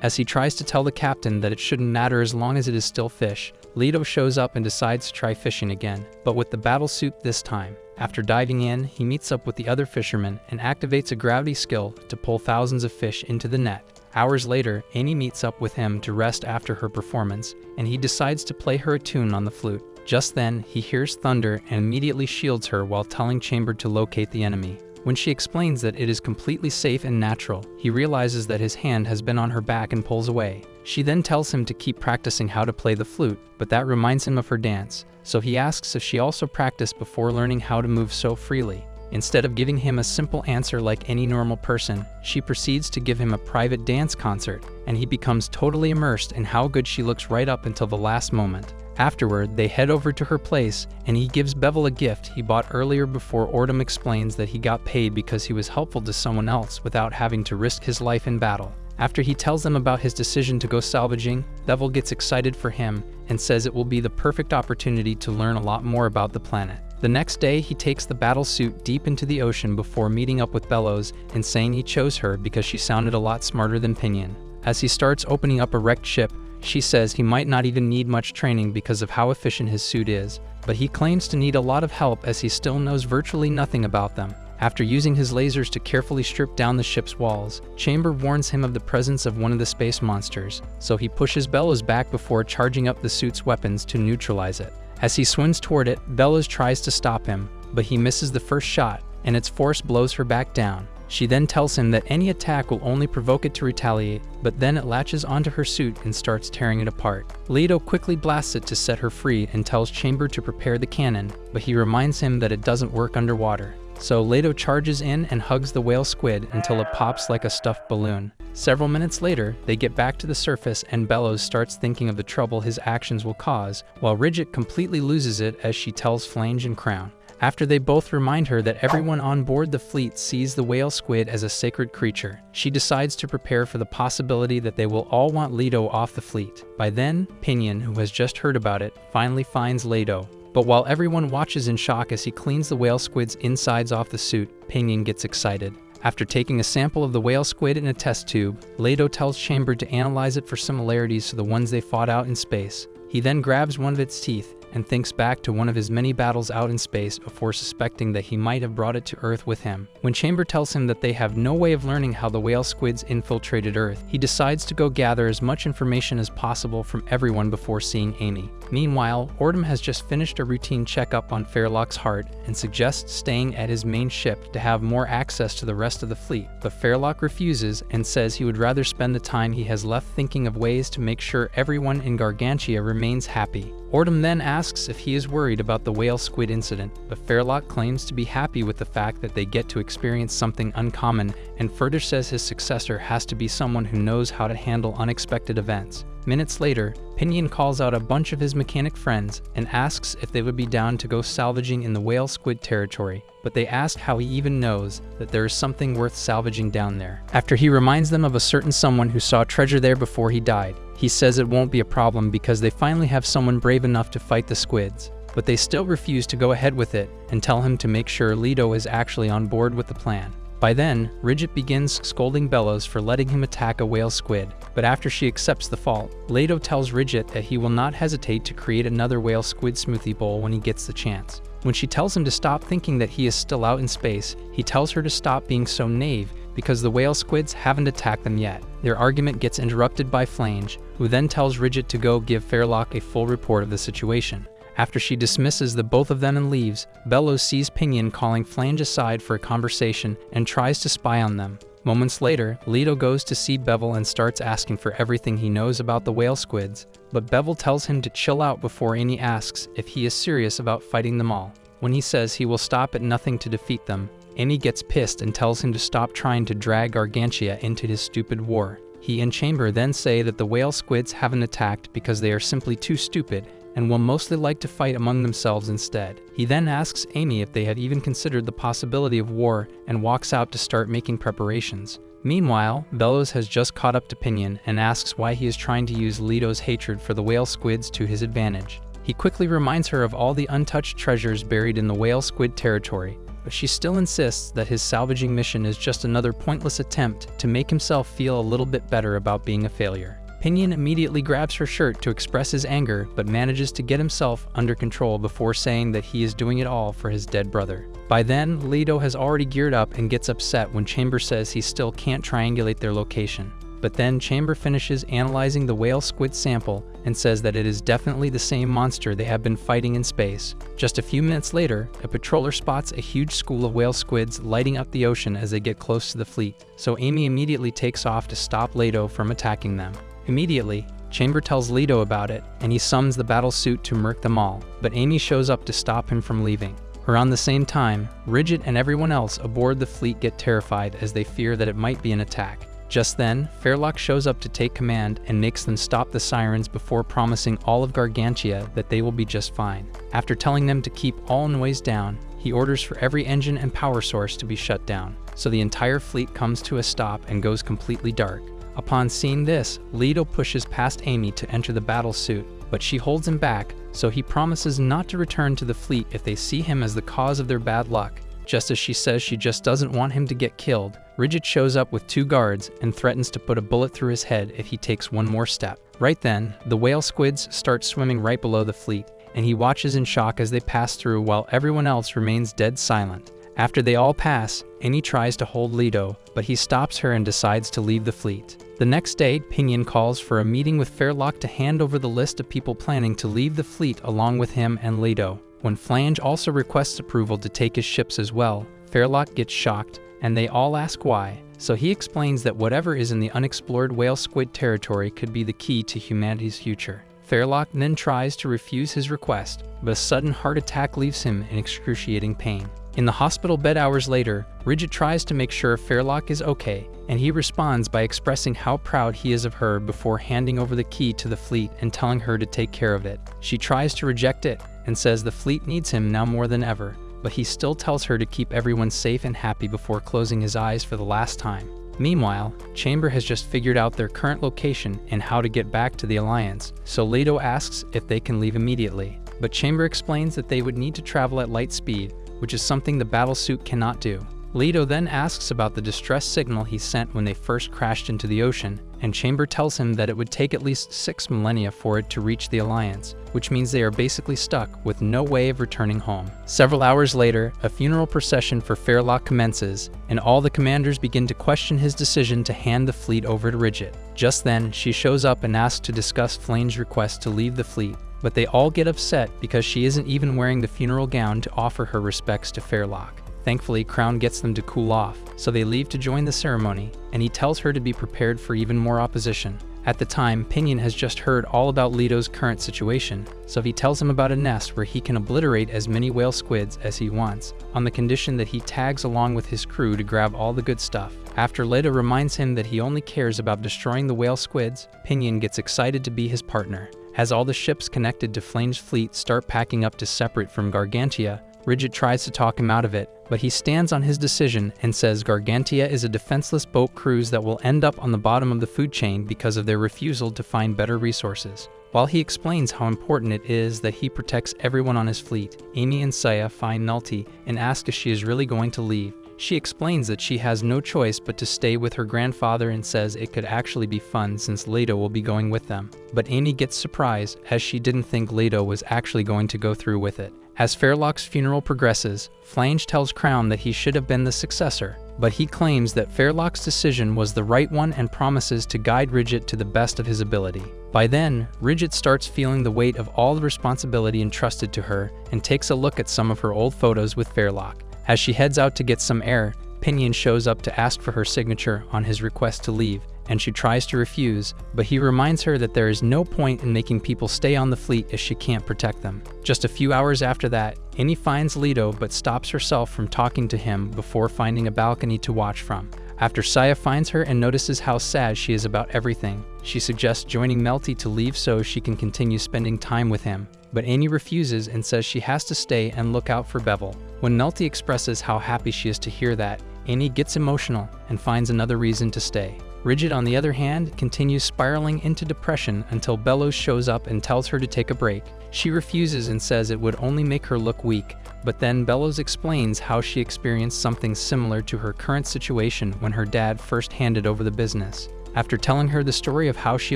As he tries to tell the captain that it shouldn't matter as long as it is still fish, Leto shows up and decides to try fishing again, but with the battle suit this time. After diving in, he meets up with the other fishermen and activates a gravity skill to pull thousands of fish into the net. Hours later, Amy meets up with him to rest after her performance, and he decides to play her a tune on the flute. Just then, he hears thunder and immediately shields her while telling Chamber to locate the enemy. When she explains that it is completely safe and natural, he realizes that his hand has been on her back and pulls away. She then tells him to keep practicing how to play the flute, but that reminds him of her dance, so he asks if she also practiced before learning how to move so freely. Instead of giving him a simple answer like any normal person, she proceeds to give him a private dance concert, and he becomes totally immersed in how good she looks right up until the last moment. Afterward, they head over to her place, and he gives Bevel a gift he bought earlier before Ordum explains that he got paid because he was helpful to someone else without having to risk his life in battle. After he tells them about his decision to go salvaging, Bevel gets excited for him and says it will be the perfect opportunity to learn a lot more about the planet. The next day, he takes the battle suit deep into the ocean before meeting up with Bellows and saying he chose her because she sounded a lot smarter than Pinion. As he starts opening up a wrecked ship, she says he might not even need much training because of how efficient his suit is, but he claims to need a lot of help as he still knows virtually nothing about them. After using his lasers to carefully strip down the ship's walls, Chamber warns him of the presence of one of the space monsters, so he pushes Bellows back before charging up the suit's weapons to neutralize it. As he swims toward it, Bellows tries to stop him, but he misses the first shot, and its force blows her back down. She then tells him that any attack will only provoke it to retaliate, but then it latches onto her suit and starts tearing it apart. Leto quickly blasts it to set her free and tells Chamber to prepare the cannon, but he reminds him that it doesn't work underwater. So Leto charges in and hugs the whale squid until it pops like a stuffed balloon. Several minutes later, they get back to the surface and Bellows starts thinking of the trouble his actions will cause, while Ridget completely loses it as she tells Flange and Crown. After they both remind her that everyone on board the fleet sees the whale squid as a sacred creature, she decides to prepare for the possibility that they will all want Leto off the fleet. By then, Pinion, who has just heard about it, finally finds Leto. But while everyone watches in shock as he cleans the whale squid's insides off the suit, Pinion gets excited. After taking a sample of the whale squid in a test tube, Leto tells Chamber to analyze it for similarities to the ones they fought out in space. He then grabs one of its teeth and thinks back to one of his many battles out in space before suspecting that he might have brought it to Earth with him. When Chamber tells him that they have no way of learning how the whale squids infiltrated Earth, he decides to go gather as much information as possible from everyone before seeing Amy. Meanwhile, Ordum has just finished a routine checkup on Fairlock's heart and suggests staying at his main ship to have more access to the rest of the fleet, but Fairlock refuses and says he would rather spend the time he has left thinking of ways to make sure everyone in Gargantia remains happy. Ordum then asks if he is worried about the whale squid incident, but Fairlock claims to be happy with the fact that they get to experience something uncommon and further says his successor has to be someone who knows how to handle unexpected events. Minutes later, Pinion calls out a bunch of his mechanic friends and asks if they would be down to go salvaging in the whale squid territory, but they ask how he even knows that there is something worth salvaging down there. After he reminds them of a certain someone who saw treasure there before he died, he says it won't be a problem because they finally have someone brave enough to fight the squids. But they still refuse to go ahead with it and tell him to make sure Leto is actually on board with the plan. By then, Ridget begins scolding Bellows for letting him attack a whale squid, but after she accepts the fault, Leto tells Ridget that he will not hesitate to create another whale squid smoothie bowl when he gets the chance. When she tells him to stop thinking that he is still out in space, he tells her to stop being so naive because the whale squids haven't attacked them yet. Their argument gets interrupted by Flange, who then tells Ridget to go give Fairlock a full report of the situation. After she dismisses the both of them and leaves, Bellows sees Pinion calling Flange aside for a conversation and tries to spy on them. Moments later, Leto goes to see Bevel and starts asking for everything he knows about the whale squids, but Bevel tells him to chill out before Annie asks if he is serious about fighting them all. When he says he will stop at nothing to defeat them, Annie gets pissed and tells him to stop trying to drag Gargantia into his stupid war. He and Chamber then say that the whale squids haven't attacked because they are simply too stupid and will mostly like to fight among themselves instead. He then asks Amy if they have even considered the possibility of war and walks out to start making preparations. Meanwhile, Bellows has just caught up to Pinion and asks why he is trying to use Leto's hatred for the whale squids to his advantage. He quickly reminds her of all the untouched treasures buried in the whale squid territory, but she still insists that his salvaging mission is just another pointless attempt to make himself feel a little bit better about being a failure. Pinion immediately grabs her shirt to express his anger, but manages to get himself under control before saying that he is doing it all for his dead brother. By then, Leto has already geared up and gets upset when Chamber says he still can't triangulate their location. but then Chamber finishes analyzing the whale squid sample and says that it is definitely the same monster they have been fighting in space. Just a few minutes later, a patroller spots a huge school of whale squids lighting up the ocean as they get close to the fleet, so Amy immediately takes off to stop Leto from attacking them. Immediately, Chamber tells Leto about it, and he summons the battle suit to murk them all, but Amy shows up to stop him from leaving. Around the same time, Ridget and everyone else aboard the fleet get terrified as they fear that it might be an attack. Just then, Fairlock shows up to take command and makes them stop the sirens before promising all of Gargantia that they will be just fine. After telling them to keep all noise down, he orders for every engine and power source to be shut down, so the entire fleet comes to a stop and goes completely dark. Upon seeing this, Leto pushes past Amy to enter the battle suit, but she holds him back, so he promises not to return to the fleet if they see him as the cause of their bad luck. Just as she says she just doesn't want him to get killed, Ridget shows up with 2 guards and threatens to put a bullet through his head if he takes one more step. Right then, the whale squids start swimming right below the fleet, and he watches in shock as they pass through while everyone else remains dead silent. After they all pass, Amy tries to hold Leto, but he stops her and decides to leave the fleet. The next day, Pinion calls for a meeting with Fairlock to hand over the list of people planning to leave the fleet along with him and Leto. When Flange also requests approval to take his ships as well, Fairlock gets shocked, and they all ask why. So he explains that whatever is in the unexplored whale squid territory could be the key to humanity's future. Fairlock then tries to refuse his request, but a sudden heart attack leaves him in excruciating pain. In the hospital bed hours later, Ridget tries to make sure Fairlock is okay, and he responds by expressing how proud he is of her before handing over the key to the fleet and telling her to take care of it. She tries to reject it and says the fleet needs him now more than ever, but he still tells her to keep everyone safe and happy before closing his eyes for the last time. Meanwhile, Chamber has just figured out their current location and how to get back to the Alliance, so Leto asks if they can leave immediately, but Chamber explains that they would need to travel at light speed, which is something the battlesuit cannot do. Leto then asks about the distress signal he sent when they first crashed into the ocean, and Chamber tells him that it would take at least 6 millennia for it to reach the Alliance, which means they are basically stuck with no way of returning home. Several hours later, a funeral procession for Fairlock commences, and all the commanders begin to question his decision to hand the fleet over to Ridget. Just then, she shows up and asks to discuss Flame's request to leave the fleet, but they all get upset because she isn't even wearing the funeral gown to offer her respects to Fairlock. Thankfully, Crown gets them to cool off, so they leave to join the ceremony, and he tells her to be prepared for even more opposition. At the time, Pinion has just heard all about Leto's current situation, so he tells him about a nest where he can obliterate as many whale squids as he wants, on the condition that he tags along with his crew to grab all the good stuff. After Leto reminds him that he only cares about destroying the whale squids, Pinion gets excited to be his partner. As all the ships connected to Flame's fleet start packing up to separate from Gargantia, Ridget tries to talk him out of it, but he stands on his decision and says Gargantia is a defenseless boat cruise that will end up on the bottom of the food chain because of their refusal to find better resources. While he explains how important it is that he protects everyone on his fleet, Amy and Saya find Nulty and ask if she is really going to leave. She explains that she has no choice but to stay with her grandfather and says it could actually be fun since Leto will be going with them. But Amy gets surprised as she didn't think Leto was actually going to go through with it. As Fairlock's funeral progresses, Flange tells Crown that he should have been the successor, but he claims that Fairlock's decision was the right one and promises to guide Ridget to the best of his ability. By then, Ridget starts feeling the weight of all the responsibility entrusted to her and takes a look at some of her old photos with Fairlock. As she heads out to get some air, Pinion shows up to ask for her signature on his request to leave, and she tries to refuse, but he reminds her that there is no point in making people stay on the fleet if she can't protect them. Just a few hours after that, Amy finds Leto but stops herself from talking to him before finding a balcony to watch from. After Saya finds her and notices how sad she is about everything, she suggests joining Melty to leave so she can continue spending time with him. But Amy refuses and says she has to stay and look out for Bevel. When Melty expresses how happy she is to hear that, Amy gets emotional and finds another reason to stay. Ridget, on the other hand, continues spiraling into depression until Bellows shows up and tells her to take a break. She refuses and says it would only make her look weak, but then Bellows explains how she experienced something similar to her current situation when her dad first handed over the business. After telling her the story of how she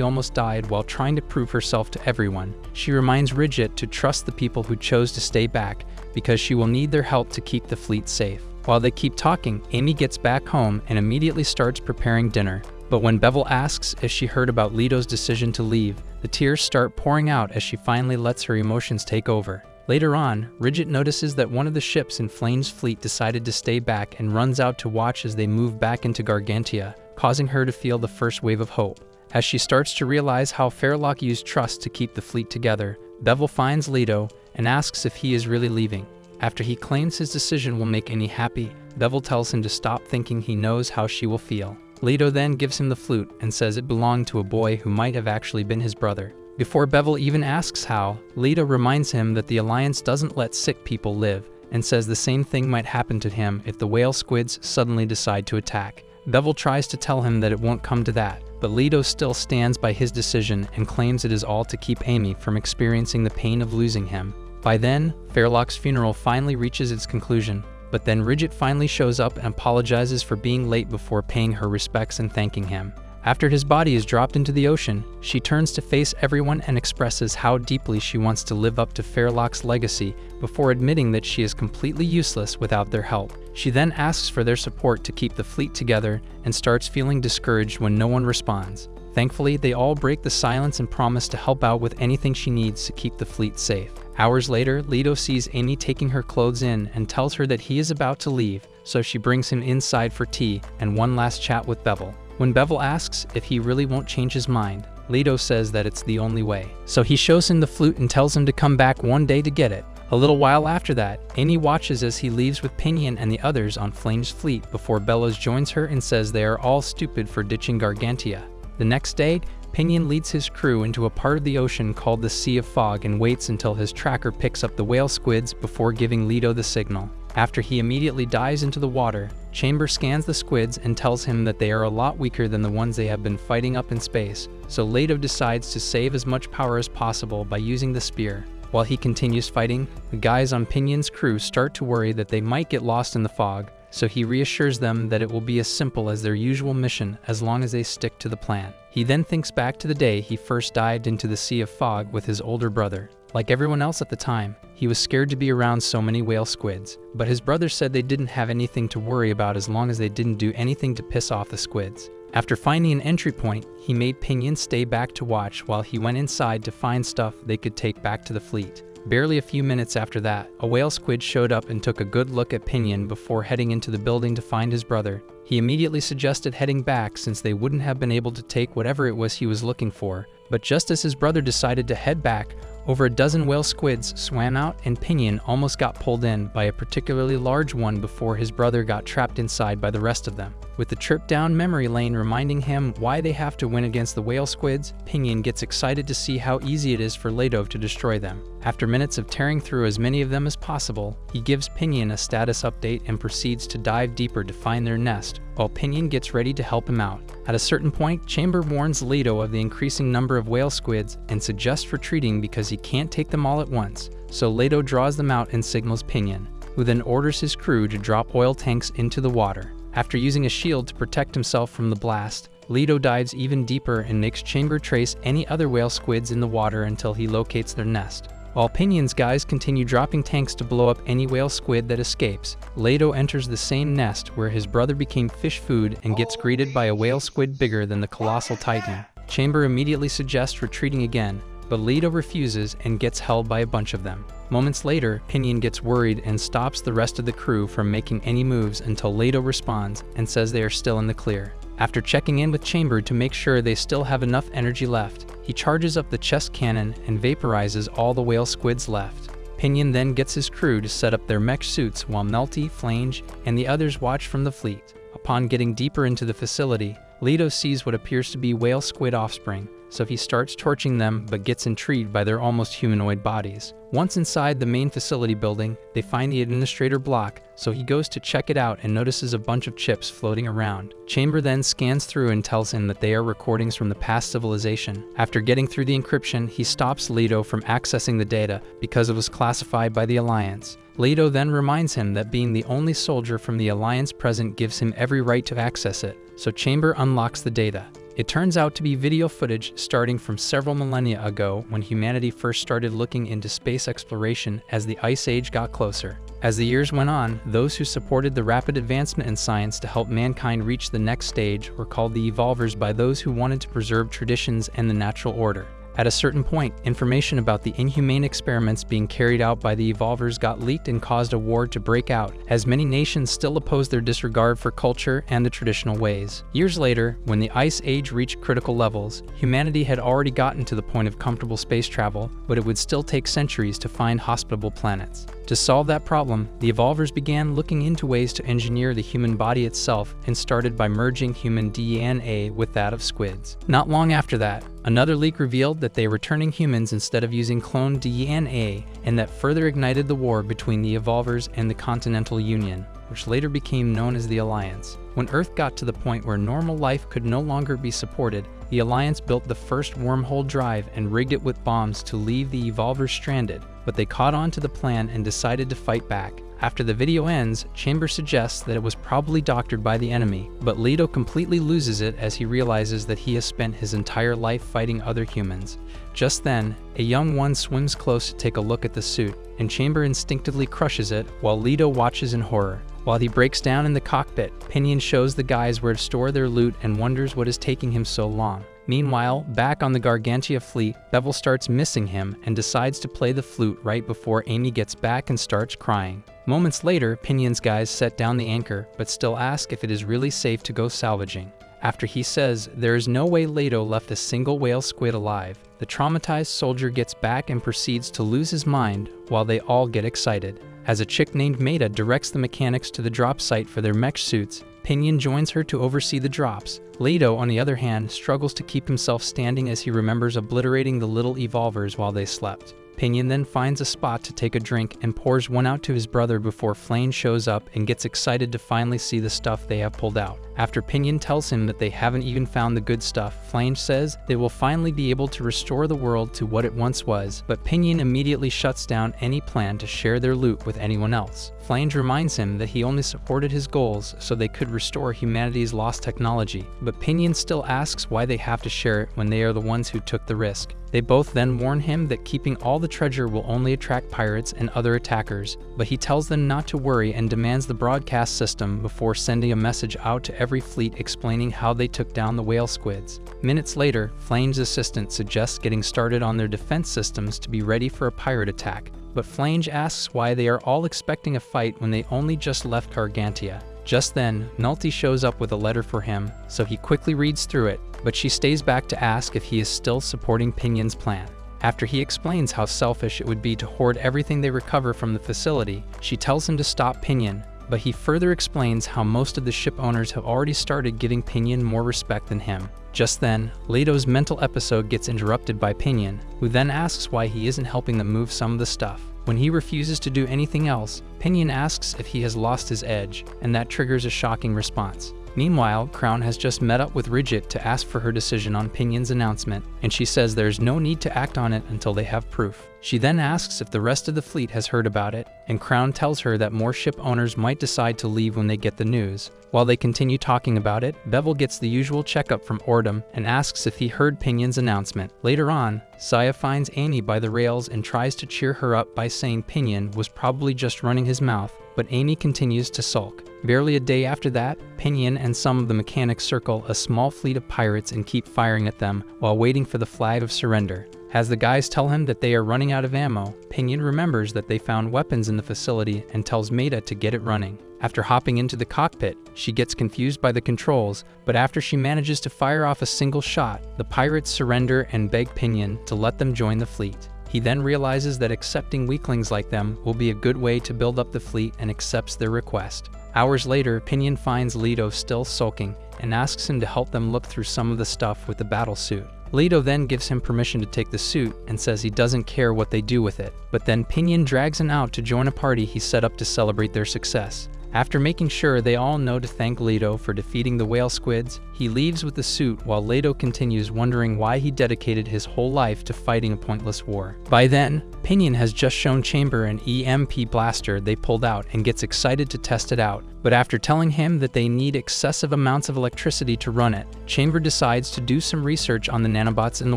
almost died while trying to prove herself to everyone, she reminds Ridget to trust the people who chose to stay back because she will need their help to keep the fleet safe. While they keep talking, Amy gets back home and immediately starts preparing dinner. But when Bevel asks if she heard about Leto's decision to leave, the tears start pouring out as she finally lets her emotions take over. Later on, Ridget notices that one of the ships in Flame's fleet decided to stay back and runs out to watch as they move back into Gargantia, causing her to feel the first wave of hope. As she starts to realize how Fairlock used trust to keep the fleet together, Bevel finds Leto and asks if he is really leaving. After he claims his decision will make Annie happy, Bevel tells him to stop thinking he knows how she will feel. Leto then gives him the flute and says it belonged to a boy who might have actually been his brother. Before Bevel even asks how, Leto reminds him that the Alliance doesn't let sick people live, and says the same thing might happen to him if the whale squids suddenly decide to attack. Bevel tries to tell him that it won't come to that, but Leto still stands by his decision and claims it is all to keep Amy from experiencing the pain of losing him. By then, Fairlock's funeral finally reaches its conclusion, but then Ridget finally shows up and apologizes for being late before paying her respects and thanking him. After his body is dropped into the ocean, she turns to face everyone and expresses how deeply she wants to live up to Fairlock's legacy before admitting that she is completely useless without their help. She then asks for their support to keep the fleet together and starts feeling discouraged when no one responds. Thankfully, they all break the silence and promise to help out with anything she needs to keep the fleet safe. Hours later, Leto sees Amy taking her clothes in and tells her that he is about to leave, so she brings him inside for tea and one last chat with Bevel. When Bevel asks if he really won't change his mind, Leto says that it's the only way. So he shows him the flute and tells him to come back one day to get it. A little while after that, Amy watches as he leaves with Pinion and the others on Flame's fleet before Bellows joins her and says they are all stupid for ditching Gargantia. The next day, Pinion leads his crew into a part of the ocean called the Sea of Fog and waits until his tracker picks up the whale squids before giving Leto the signal. After he immediately dives into the water, Chamber scans the squids and tells him that they are a lot weaker than the ones they have been fighting up in space, so Leto decides to save as much power as possible by using the spear. While he continues fighting, the guys on Pinion's crew start to worry that they might get lost in the fog, so he reassures them that it will be as simple as their usual mission as long as they stick to the plan. He then thinks back to the day he first dived into the Sea of Fog with his older brother. Like everyone else at the time, he was scared to be around so many whale squids, but his brother said they didn't have anything to worry about as long as they didn't do anything to piss off the squids. After finding an entry point, he made Pinion stay back to watch while he went inside to find stuff they could take back to the fleet. Barely a few minutes after that, a whale squid showed up and took a good look at Pinion before heading into the building to find his brother. He immediately suggested heading back since they wouldn't have been able to take whatever it was he was looking for, but just as his brother decided to head back, over a dozen whale squids swam out and Pinion almost got pulled in by a particularly large one before his brother got trapped inside by the rest of them. With the trip down memory lane reminding him why they have to win against the whale squids, Pinion gets excited to see how easy it is for Leto to destroy them. After minutes of tearing through as many of them as possible, he gives Pinion a status update and proceeds to dive deeper to find their nest, while Pinion gets ready to help him out. At a certain point, Chamber warns Leto of the increasing number of whale squids and suggests retreating because he can't take them all at once, so Leto draws them out and signals Pinion, who then orders his crew to drop oil tanks into the water. After using a shield to protect himself from the blast, Leto dives even deeper and makes Chamber trace any other whale squids in the water until he locates their nest. While Pinion's guys continue dropping tanks to blow up any whale squid that escapes, Leto enters the same nest where his brother became fish food and gets greeted by a whale squid bigger than the colossal titan. Chamber immediately suggests retreating again, but Leto refuses and gets held by a bunch of them. Moments later, Pinion gets worried and stops the rest of the crew from making any moves until Leto responds and says they are still in the clear. After checking in with Chamber to make sure they still have enough energy left, he charges up the chest cannon and vaporizes all the whale squids left. Pinion then gets his crew to set up their mech suits while Melty, Flange, and the others watch from the fleet. Upon getting deeper into the facility, Leto sees what appears to be whale squid offspring, so he starts torching them but gets intrigued by their almost humanoid bodies. Once inside the main facility building, they find the administrator block, so he goes to check it out and notices a bunch of chips floating around. Chamber then scans through and tells him that they are recordings from the past civilization. After getting through the encryption, he stops Leto from accessing the data because it was classified by the Alliance. Leto then reminds him that being the only soldier from the Alliance present gives him every right to access it, so Chamber unlocks the data. It turns out to be video footage starting from several millennia ago when humanity first started looking into space exploration as the Ice Age got closer. As the years went on, those who supported the rapid advancement in science to help mankind reach the next stage were called the Evolvers by those who wanted to preserve traditions and the natural order. At a certain point, information about the inhumane experiments being carried out by the Evolvers got leaked and caused a war to break out, as many nations still opposed their disregard for culture and the traditional ways. Years later, when the Ice Age reached critical levels, humanity had already gotten to the point of comfortable space travel, but it would still take centuries to find hospitable planets. To solve that problem, the Evolvers began looking into ways to engineer the human body itself and started by merging human DNA with that of squids. Not long after that, another leak revealed that they were turning humans instead of using cloned DNA, and that further ignited the war between the Evolvers and the Continental Union, which later became known as the Alliance. When Earth got to the point where normal life could no longer be supported, the Alliance built the first wormhole drive and rigged it with bombs to leave the Evolvers stranded, but they caught on to the plan and decided to fight back. After the video ends, Chamber suggests that it was probably doctored by the enemy, but Leto completely loses it as he realizes that he has spent his entire life fighting other humans. Just then, a young one swims close to take a look at the suit, and Chamber instinctively crushes it while Leto watches in horror. While he breaks down in the cockpit, Pinion shows the guys where to store their loot and wonders what is taking him so long. Meanwhile, back on the Gargantia fleet, Bevel starts missing him and decides to play the flute right before Amy gets back and starts crying. Moments later, Pinion's guys set down the anchor, but still ask if it is really safe to go salvaging. After he says there is no way Leto left a single whale squid alive, the traumatized soldier gets back and proceeds to lose his mind while they all get excited. As a chick named Maida directs the mechanics to the drop site for their mech suits, Pinion joins her to oversee the drops. Leto, on the other hand, struggles to keep himself standing as he remembers obliterating the little Evolvers while they slept. Pinion then finds a spot to take a drink and pours one out to his brother before Flane shows up and gets excited to finally see the stuff they have pulled out. After Pinion tells him that they haven't even found the good stuff, Flane says they will finally be able to restore the world to what it once was, but Pinion immediately shuts down any plan to share their loot with anyone else. Flane reminds him that he only supported his goals so they could restore humanity's lost technology, but Pinion still asks why they have to share it when they are the ones who took the risk. They both then warn him that keeping all the treasure will only attract pirates and other attackers, but he tells them not to worry and demands the broadcast system before sending a message out to every fleet explaining how they took down the whale squids. Minutes later, Flane's assistant suggests getting started on their defense systems to be ready for a pirate attack, but Flange asks why they are all expecting a fight when they only just left Gargantia. Just then, Nulty shows up with a letter for him, so he quickly reads through it, but she stays back to ask if he is still supporting Pinion's plan. After he explains how selfish it would be to hoard everything they recover from the facility, she tells him to stop Pinion, but he further explains how most of the ship owners have already started giving Pinion more respect than him. Just then, Leto's mental episode gets interrupted by Pinion, who then asks why he isn't helping them move some of the stuff. When he refuses to do anything else, Pinion asks if he has lost his edge, and that triggers a shocking response. Meanwhile, Crown has just met up with Ridget to ask for her decision on Pinion's announcement, and she says there's no need to act on it until they have proof. She then asks if the rest of the fleet has heard about it, and Crown tells her that more ship owners might decide to leave when they get the news. While they continue talking about it, Bevel gets the usual checkup from Ordum and asks if he heard Pinion's announcement. Later on, Saya finds Amy by the rails and tries to cheer her up by saying Pinion was probably just running his mouth, but Amy continues to sulk. Barely a day after that, Pinion and some of the mechanics circle a small fleet of pirates and keep firing at them while waiting for the flag of surrender. As the guys tell him that they are running out of ammo, Pinion remembers that they found weapons in the facility and tells Maida to get it running. After hopping into the cockpit, she gets confused by the controls, but after she manages to fire off a single shot, the pirates surrender and beg Pinion to let them join the fleet. He then realizes that accepting weaklings like them will be a good way to build up the fleet and accepts their request. Hours later, Pinion finds Leto still sulking and asks him to help them look through some of the stuff with the battle suit. Leto then gives him permission to take the suit and says he doesn't care what they do with it, but then Pinion drags him out to join a party he set up to celebrate their success. After making sure they all know to thank Leto for defeating the whale squids, he leaves with the suit while Leto continues wondering why he dedicated his whole life to fighting a pointless war. By then, Pinion has just shown Chamber an EMP blaster they pulled out and gets excited to test it out, but after telling him that they need excessive amounts of electricity to run it, Chamber decides to do some research on the nanobots in the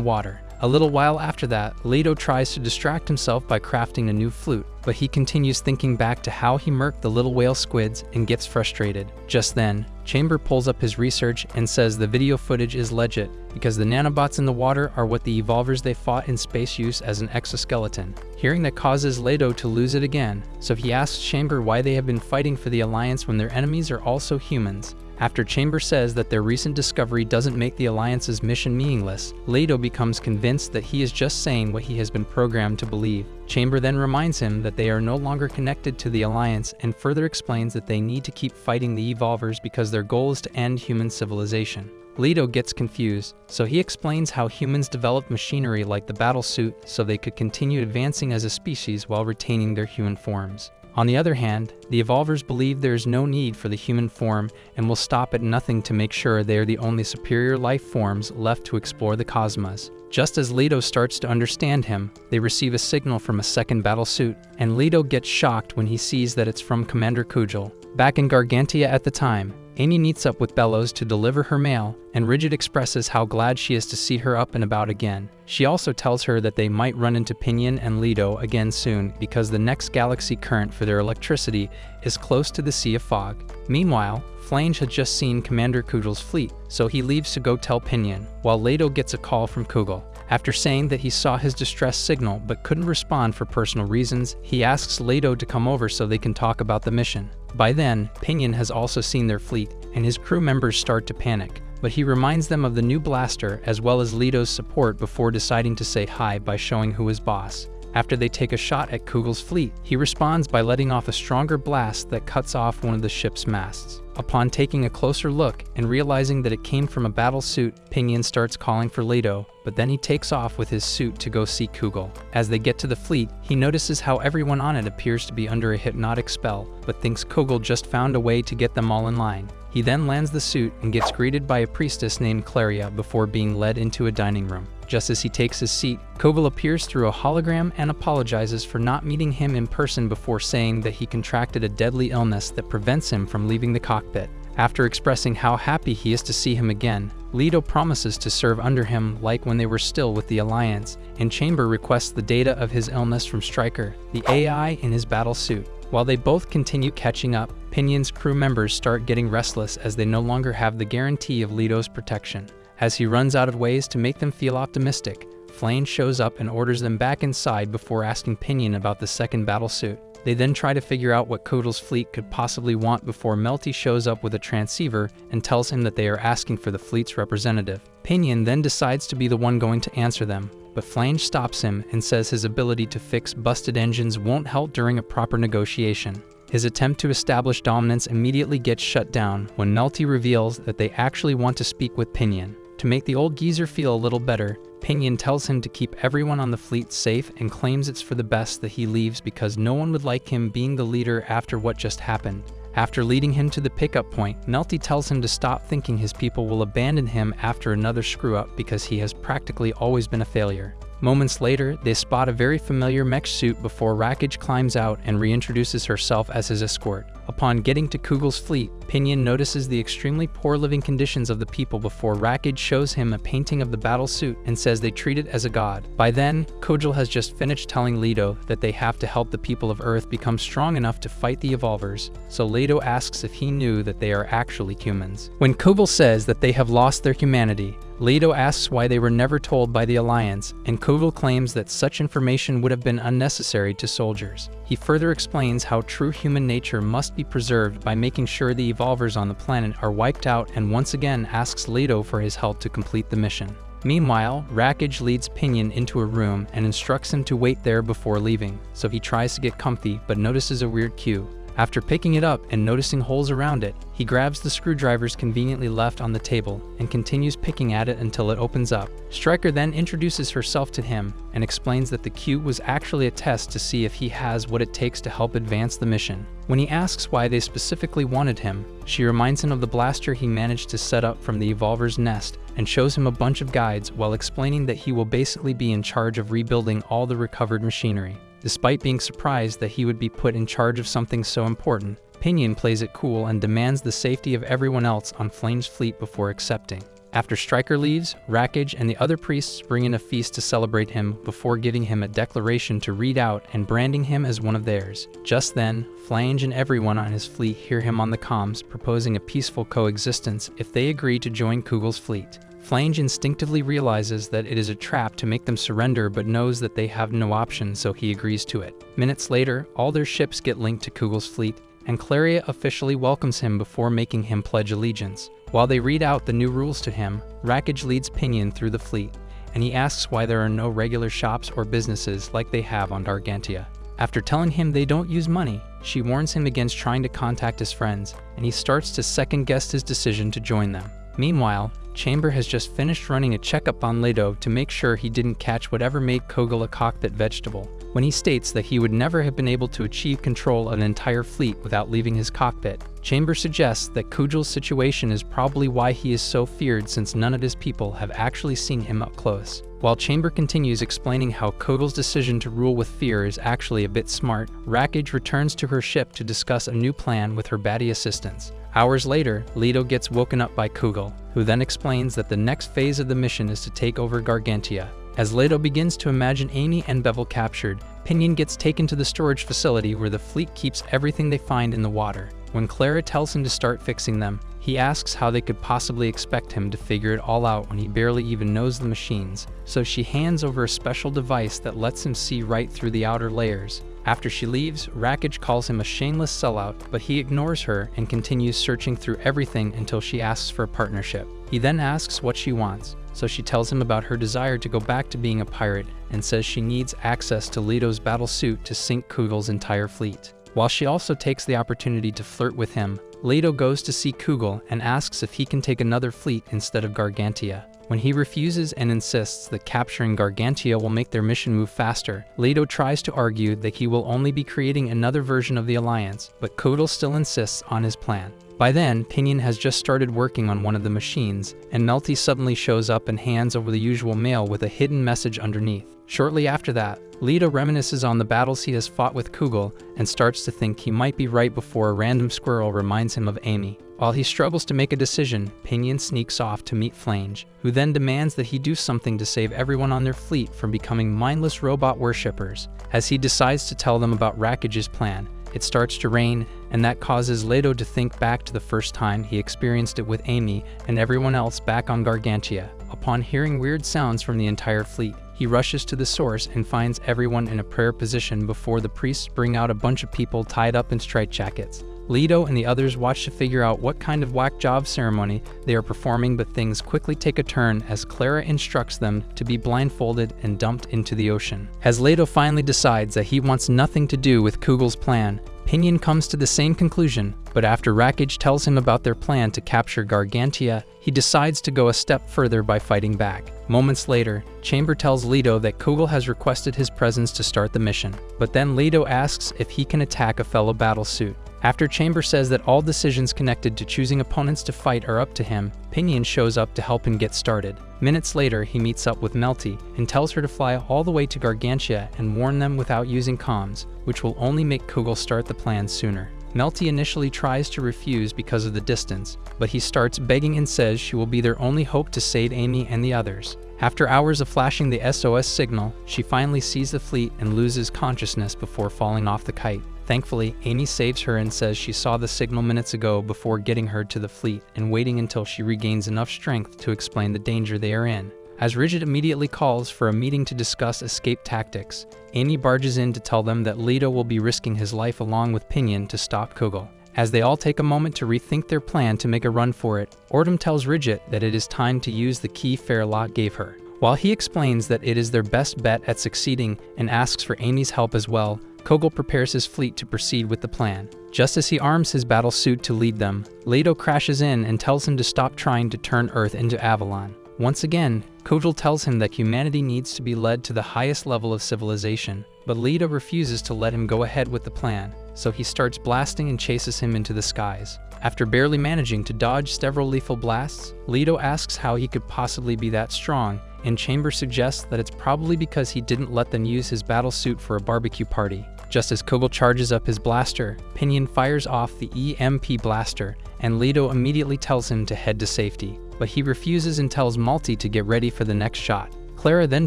water. A little while after that, Leto tries to distract himself by crafting a new flute, but he continues thinking back to how he murked the little whale squids and gets frustrated. Just then, Chamber pulls up his research and says the video footage is legit because the nanobots in the water are what the evolvers they fought in space use as an exoskeleton. Hearing that causes Leto to lose it again, so he asks Chamber why they have been fighting for the Alliance when their enemies are also humans. After Chamber says that their recent discovery doesn't make the Alliance's mission meaningless, Leto becomes convinced that he is just saying what he has been programmed to believe. Chamber then reminds him that they are no longer connected to the Alliance and further explains that they need to keep fighting the evolvers because their goal is to end human civilization. Leto gets confused, so he explains how humans developed machinery like the battle suit so they could continue advancing as a species while retaining their human forms. On the other hand, the evolvers believe there is no need for the human form and will stop at nothing to make sure they are the only superior life forms left to explore the cosmos. Just as Leto starts to understand him, they receive a signal from a second battle suit, and Leto gets shocked when he sees that it's from Commander Kovville. Back in Gargantia at the time, Amy meets up with Bellows to deliver her mail, and Rigid expresses how glad she is to see her up and about again. She also tells her that they might run into Pinion and Leto again soon because the next galaxy current for their electricity is close to the Sea of Fog. Meanwhile, Flange had just seen Commander Kovville's fleet, so he leaves to go tell Pinion, while Leto gets a call from Kovville. After saying that he saw his distress signal but couldn't respond for personal reasons, he asks Leto to come over so they can talk about the mission. By then, Pinion has also seen their fleet, and his crew members start to panic, but he reminds them of the new blaster as well as Leto's support before deciding to say hi by showing who is boss. After they take a shot at Kovville's fleet, he responds by letting off a stronger blast that cuts off one of the ship's masts. Upon taking a closer look and realizing that it came from a battle suit, Pinion starts calling for Leto, but then he takes off with his suit to go see Kovville. As they get to the fleet, he notices how everyone on it appears to be under a hypnotic spell, but thinks Kovville just found a way to get them all in line. He then lands the suit and gets greeted by a priestess named Claria before being led into a dining room. Just as he takes his seat, Kovville appears through a hologram and apologizes for not meeting him in person before saying that he contracted a deadly illness that prevents him from leaving the cockpit. After expressing how happy he is to see him again, Leto promises to serve under him like when they were still with the Alliance, and Chamber requests the data of his illness from Stryker, the AI in his battle suit. While they both continue catching up, Pinion's crew members start getting restless as they no longer have the guarantee of Leto's protection. As he runs out of ways to make them feel optimistic, Flange shows up and orders them back inside before asking Pinion about the second battle suit. They then try to figure out what Kovville's fleet could possibly want before Melty shows up with a transceiver and tells him that they are asking for the fleet's representative. Pinion then decides to be the one going to answer them, but Flange stops him and says his ability to fix busted engines won't help during a proper negotiation. His attempt to establish dominance immediately gets shut down when Melty reveals that they actually want to speak with Pinion. To make the old geezer feel a little better, Pinion tells him to keep everyone on the fleet safe and claims it's for the best that he leaves because no one would like him being the leader after what just happened. After leading him to the pickup point, Melty tells him to stop thinking his people will abandon him after another screw-up because he has practically always been a failure. Moments later, they spot a very familiar mech suit before Rackage climbs out and reintroduces herself as his escort. Upon getting to Kovville's fleet, Pinion notices the extremely poor living conditions of the people before Rackage shows him a painting of the battle suit and says they treat it as a god. By then, Kovville has just finished telling Leto that they have to help the people of Earth become strong enough to fight the Evolvers, so Leto asks if he knew that they are actually humans. When Kovville says that they have lost their humanity, Leto asks why they were never told by the Alliance, and Kovville claims that such information would have been unnecessary to soldiers. He further explains how true human nature must be preserved by making sure the Evolvers on the planet are wiped out and once again asks Leto for his help to complete the mission. Meanwhile, Rackage leads Pinion into a room and instructs him to wait there before leaving, so he tries to get comfy but notices a weird cue. After picking it up and noticing holes around it, he grabs the screwdrivers conveniently left on the table and continues picking at it until it opens up. Striker then introduces herself to him and explains that the cue was actually a test to see if he has what it takes to help advance the mission. When he asks why they specifically wanted him, she reminds him of the blaster he managed to set up from the Evolver's nest and shows him a bunch of guides while explaining that he will basically be in charge of rebuilding all the recovered machinery. Despite being surprised that he would be put in charge of something so important, Pinion plays it cool and demands the safety of everyone else on Flame's fleet before accepting. After Striker leaves, Rackage and the other priests bring in a feast to celebrate him before giving him a declaration to read out and branding him as one of theirs. Just then, Flange and everyone on his fleet hear him on the comms proposing a peaceful coexistence if they agree to join Kovville's fleet. Flange instinctively realizes that it is a trap to make them surrender but knows that they have no option, so he agrees to it. Minutes later, all their ships get linked to Kovville's fleet, and Claria officially welcomes him before making him pledge allegiance. While they read out the new rules to him, Rackage leads Pinion through the fleet, and he asks why there are no regular shops or businesses like they have on Gargantia. After telling him they don't use money, she warns him against trying to contact his friends, and he starts to second-guess his decision to join them. Meanwhile, Chamber has just finished running a checkup on Leto to make sure he didn't catch whatever made Kovville a cockpit vegetable, when he states that he would never have been able to achieve control of an entire fleet without leaving his cockpit. Chamber suggests that Kovville's situation is probably why he is so feared since none of his people have actually seen him up close. While Chamber continues explaining how Kovville's decision to rule with fear is actually a bit smart, Rackage returns to her ship to discuss a new plan with her baddie assistants. Hours later, Leto gets woken up by Kovville, who then explains that the next phase of the mission is to take over Gargantia. As Leto begins to imagine Amy and Bevel captured, Pinion gets taken to the storage facility where the fleet keeps everything they find in the water. When Clara tells him to start fixing them, he asks how they could possibly expect him to figure it all out when he barely even knows the machines, so she hands over a special device that lets him see right through the outer layers. After she leaves, Rackage calls him a shameless sellout, but he ignores her and continues searching through everything until she asks for a partnership. He then asks what she wants, so she tells him about her desire to go back to being a pirate and says she needs access to Leto's battle suit to sink Kovville's entire fleet. While she also takes the opportunity to flirt with him, Leto goes to see Kovville and asks if he can take another fleet instead of Gargantia. When he refuses and insists that capturing Gargantia will make their mission move faster, Leto tries to argue that he will only be creating another version of the Alliance, but Kovville still insists on his plan. By then, Pinion has just started working on one of the machines, and Melty suddenly shows up and hands over the usual mail with a hidden message underneath. Shortly after that, Leto reminisces on the battles he has fought with Kovville and starts to think he might be right before a random squirrel reminds him of Amy. While he struggles to make a decision, Pinion sneaks off to meet Flange, who then demands that he do something to save everyone on their fleet from becoming mindless robot worshippers. As he decides to tell them about Rackage's plan, it starts to rain, and that causes Leto to think back to the first time he experienced it with Amy and everyone else back on Gargantia. Upon hearing weird sounds from the entire fleet, he rushes to the source and finds everyone in a prayer position before the priests bring out a bunch of people tied up in straitjackets. Leto and the others watch to figure out what kind of whack job ceremony they are performing, but things quickly take a turn as Clara instructs them to be blindfolded and dumped into the ocean. As Leto finally decides that he wants nothing to do with Kovville's plan, Pinion comes to the same conclusion, but after Rackage tells him about their plan to capture Gargantia, he decides to go a step further by fighting back. Moments later, Chamber tells Leto that Kovville has requested his presence to start the mission, but then Leto asks if he can attack a fellow battlesuit. After Chamber says that all decisions connected to choosing opponents to fight are up to him, Pinion shows up to help him get started. Minutes later, he meets up with Melty and tells her to fly all the way to Gargantia and warn them without using comms, which will only make Kovville start the plan sooner. Melty initially tries to refuse because of the distance, but he starts begging and says she will be their only hope to save Amy and the others. After hours of flashing the SOS signal, she finally sees the fleet and loses consciousness before falling off the kite. Thankfully, Amy saves her and says she saw the signal minutes ago before getting her to the fleet and waiting until she regains enough strength to explain the danger they are in. As Rigid immediately calls for a meeting to discuss escape tactics, Amy barges in to tell them that Leto will be risking his life along with Pinion to stop Kovville. As they all take a moment to rethink their plan to make a run for it, Ordum tells Rigid that it is time to use the key Fairlock gave her. While he explains that it is their best bet at succeeding and asks for Amy's help as well, Kovville prepares his fleet to proceed with the plan. Just as he arms his battle suit to lead them, Leto crashes in and tells him to stop trying to turn Earth into Avalon. Once again, Kovville tells him that humanity needs to be led to the highest level of civilization, but Leto refuses to let him go ahead with the plan, so he starts blasting and chases him into the skies. After barely managing to dodge several lethal blasts, Leto asks how he could possibly be that strong, and Chamber suggests that it's probably because he didn't let them use his battle suit for a barbecue party. Just as Kovville charges up his blaster, Pinion fires off the EMP blaster, and Leto immediately tells him to head to safety, but he refuses and tells Malty to get ready for the next shot. Clara then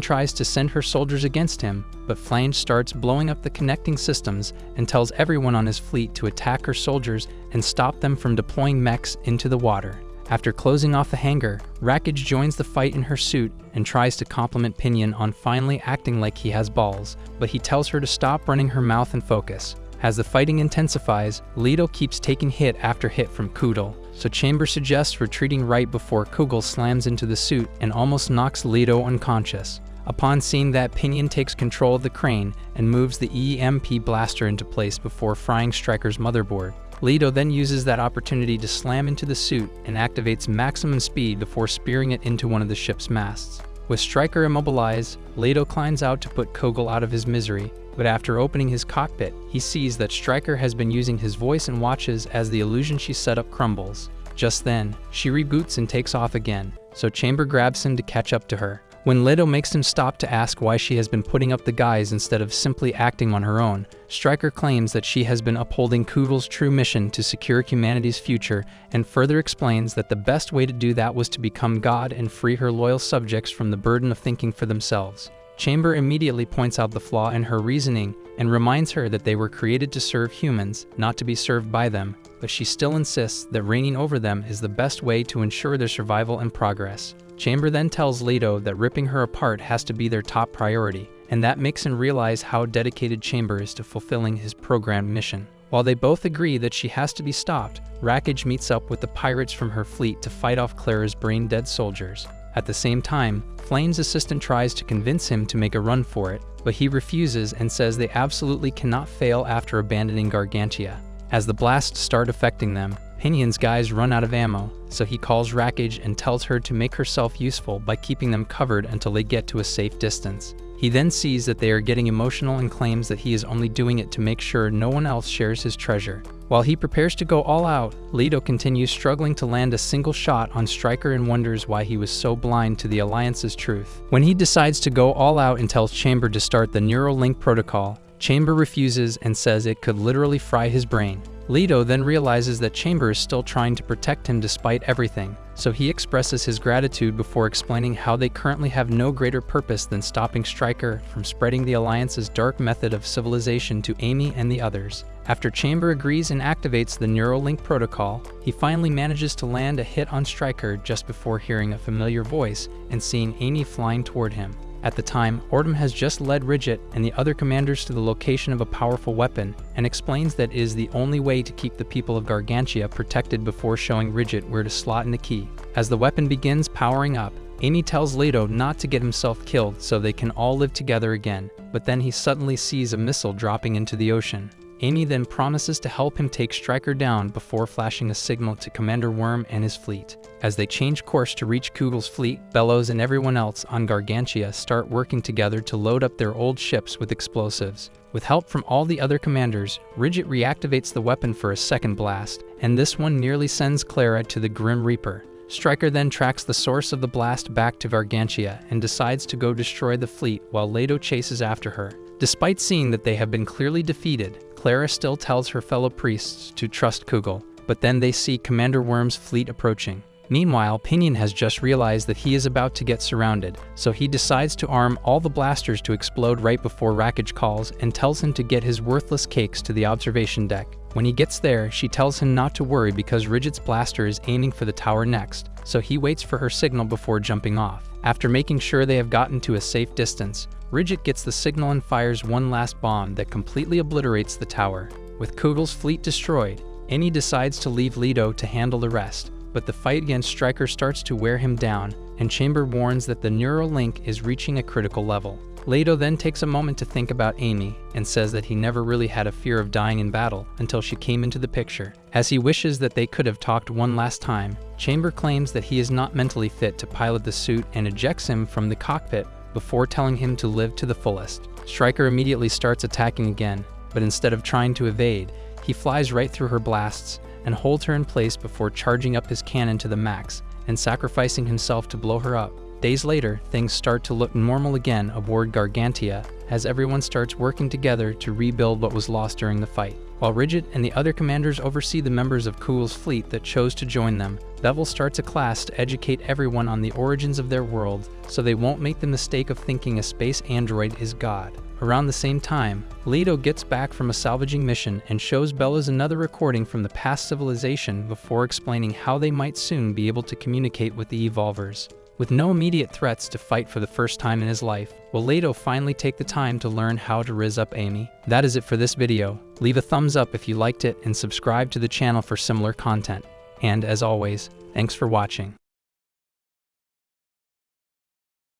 tries to send her soldiers against him, but Flange starts blowing up the connecting systems and tells everyone on his fleet to attack her soldiers and stop them from deploying mechs into the water. After closing off the hangar, Rackage joins the fight in her suit and tries to compliment Pinion on finally acting like he has balls, but he tells her to stop running her mouth and focus. As the fighting intensifies, Leto keeps taking hit after hit from Kovville, so Chamber suggests retreating right before Kovville slams into the suit and almost knocks Leto unconscious. Upon seeing that, Pinion takes control of the crane and moves the EMP blaster into place before frying Striker's motherboard. Leto then uses that opportunity to slam into the suit and activates maximum speed before spearing it into one of the ship's masts. With Striker immobilized, Leto climbs out to put Kovville out of his misery, but after opening his cockpit, he sees that Striker has been using his voice and watches as the illusion she set up crumbles. Just then, she reboots and takes off again, so Chamber grabs him to catch up to her. When Leto makes him stop to ask why she has been putting up the guise instead of simply acting on her own, Striker claims that she has been upholding Kovville's true mission to secure humanity's future and further explains that the best way to do that was to become God and free her loyal subjects from the burden of thinking for themselves. Chamber immediately points out the flaw in her reasoning and reminds her that they were created to serve humans, not to be served by them, but she still insists that reigning over them is the best way to ensure their survival and progress. Chamber then tells Leto that ripping her apart has to be their top priority, and that makes him realize how dedicated Chamber is to fulfilling his programmed mission. While they both agree that she has to be stopped, Rackage meets up with the pirates from her fleet to fight off Clara's brain-dead soldiers. At the same time, Flame's assistant tries to convince him to make a run for it, but he refuses and says they absolutely cannot fail after abandoning Gargantia. As the blasts start affecting them, Pinion's guys run out of ammo, so he calls Rackage and tells her to make herself useful by keeping them covered until they get to a safe distance. He then sees that they are getting emotional and claims that he is only doing it to make sure no one else shares his treasure. While he prepares to go all out, Leto continues struggling to land a single shot on Striker and wonders why he was so blind to the Alliance's truth. When he decides to go all out and tells Chamber to start the Neural Link protocol, Chamber refuses and says it could literally fry his brain. Leto then realizes that Chamber is still trying to protect him despite everything, so he expresses his gratitude before explaining how they currently have no greater purpose than stopping Striker from spreading the Alliance's dark method of civilization to Amy and the others. After Chamber agrees and activates the Neuralink protocol, he finally manages to land a hit on Striker just before hearing a familiar voice and seeing Amy flying toward him. At the time, Ordom has just led Ridget and the other commanders to the location of a powerful weapon and explains that it is the only way to keep the people of Gargantia protected before showing Ridget where to slot in the key. As the weapon begins powering up, Amy tells Leto not to get himself killed so they can all live together again, but then he suddenly sees a missile dropping into the ocean. Amy then promises to help him take Striker down before flashing a signal to Commander Worm and his fleet. As they change course to reach Kovville's fleet, Bellows and everyone else on Gargantia start working together to load up their old ships with explosives. With help from all the other commanders, Ridget reactivates the weapon for a second blast, and this one nearly sends Clara to the Grim Reaper. Striker then tracks the source of the blast back to Gargantia and decides to go destroy the fleet while Leto chases after her. Despite seeing that they have been clearly defeated, Clara still tells her fellow priests to trust Kovville, but then they see Commander Worm's fleet approaching. Meanwhile, Pinion has just realized that he is about to get surrounded, so he decides to arm all the blasters to explode right before Rackage calls and tells him to get his worthless cakes to the observation deck. When he gets there, she tells him not to worry because Ridget's blaster is aiming for the tower next, so he waits for her signal before jumping off. After making sure they have gotten to a safe distance, Ridget gets the signal and fires one last bomb that completely obliterates the tower. With Kovville's fleet destroyed, Amy decides to leave Leto to handle the rest, but the fight against Striker starts to wear him down, and Chamber warns that the neural link is reaching a critical level. Leto then takes a moment to think about Amy and says that he never really had a fear of dying in battle until she came into the picture. As he wishes that they could have talked one last time, Chamber claims that he is not mentally fit to pilot the suit and ejects him from the cockpit before telling him to live to the fullest. Stryker immediately starts attacking again, but instead of trying to evade, he flies right through her blasts and holds her in place before charging up his cannon to the max and sacrificing himself to blow her up. Days later, things start to look normal again aboard Gargantia as everyone starts working together to rebuild what was lost during the fight. While Rigid and the other commanders oversee the members of Kovville's fleet that chose to join them, Bevel starts a class to educate everyone on the origins of their world so they won't make the mistake of thinking a space android is God. Around the same time, Leto gets back from a salvaging mission and shows Bellas another recording from the past civilization before explaining how they might soon be able to communicate with the Evolvers. With no immediate threats to fight for the first time in his life, will Leto finally take the time to learn how to rizz up Amy? That is it for this video. Leave a thumbs up if you liked it and subscribe to the channel for similar content. And as always, thanks for watching.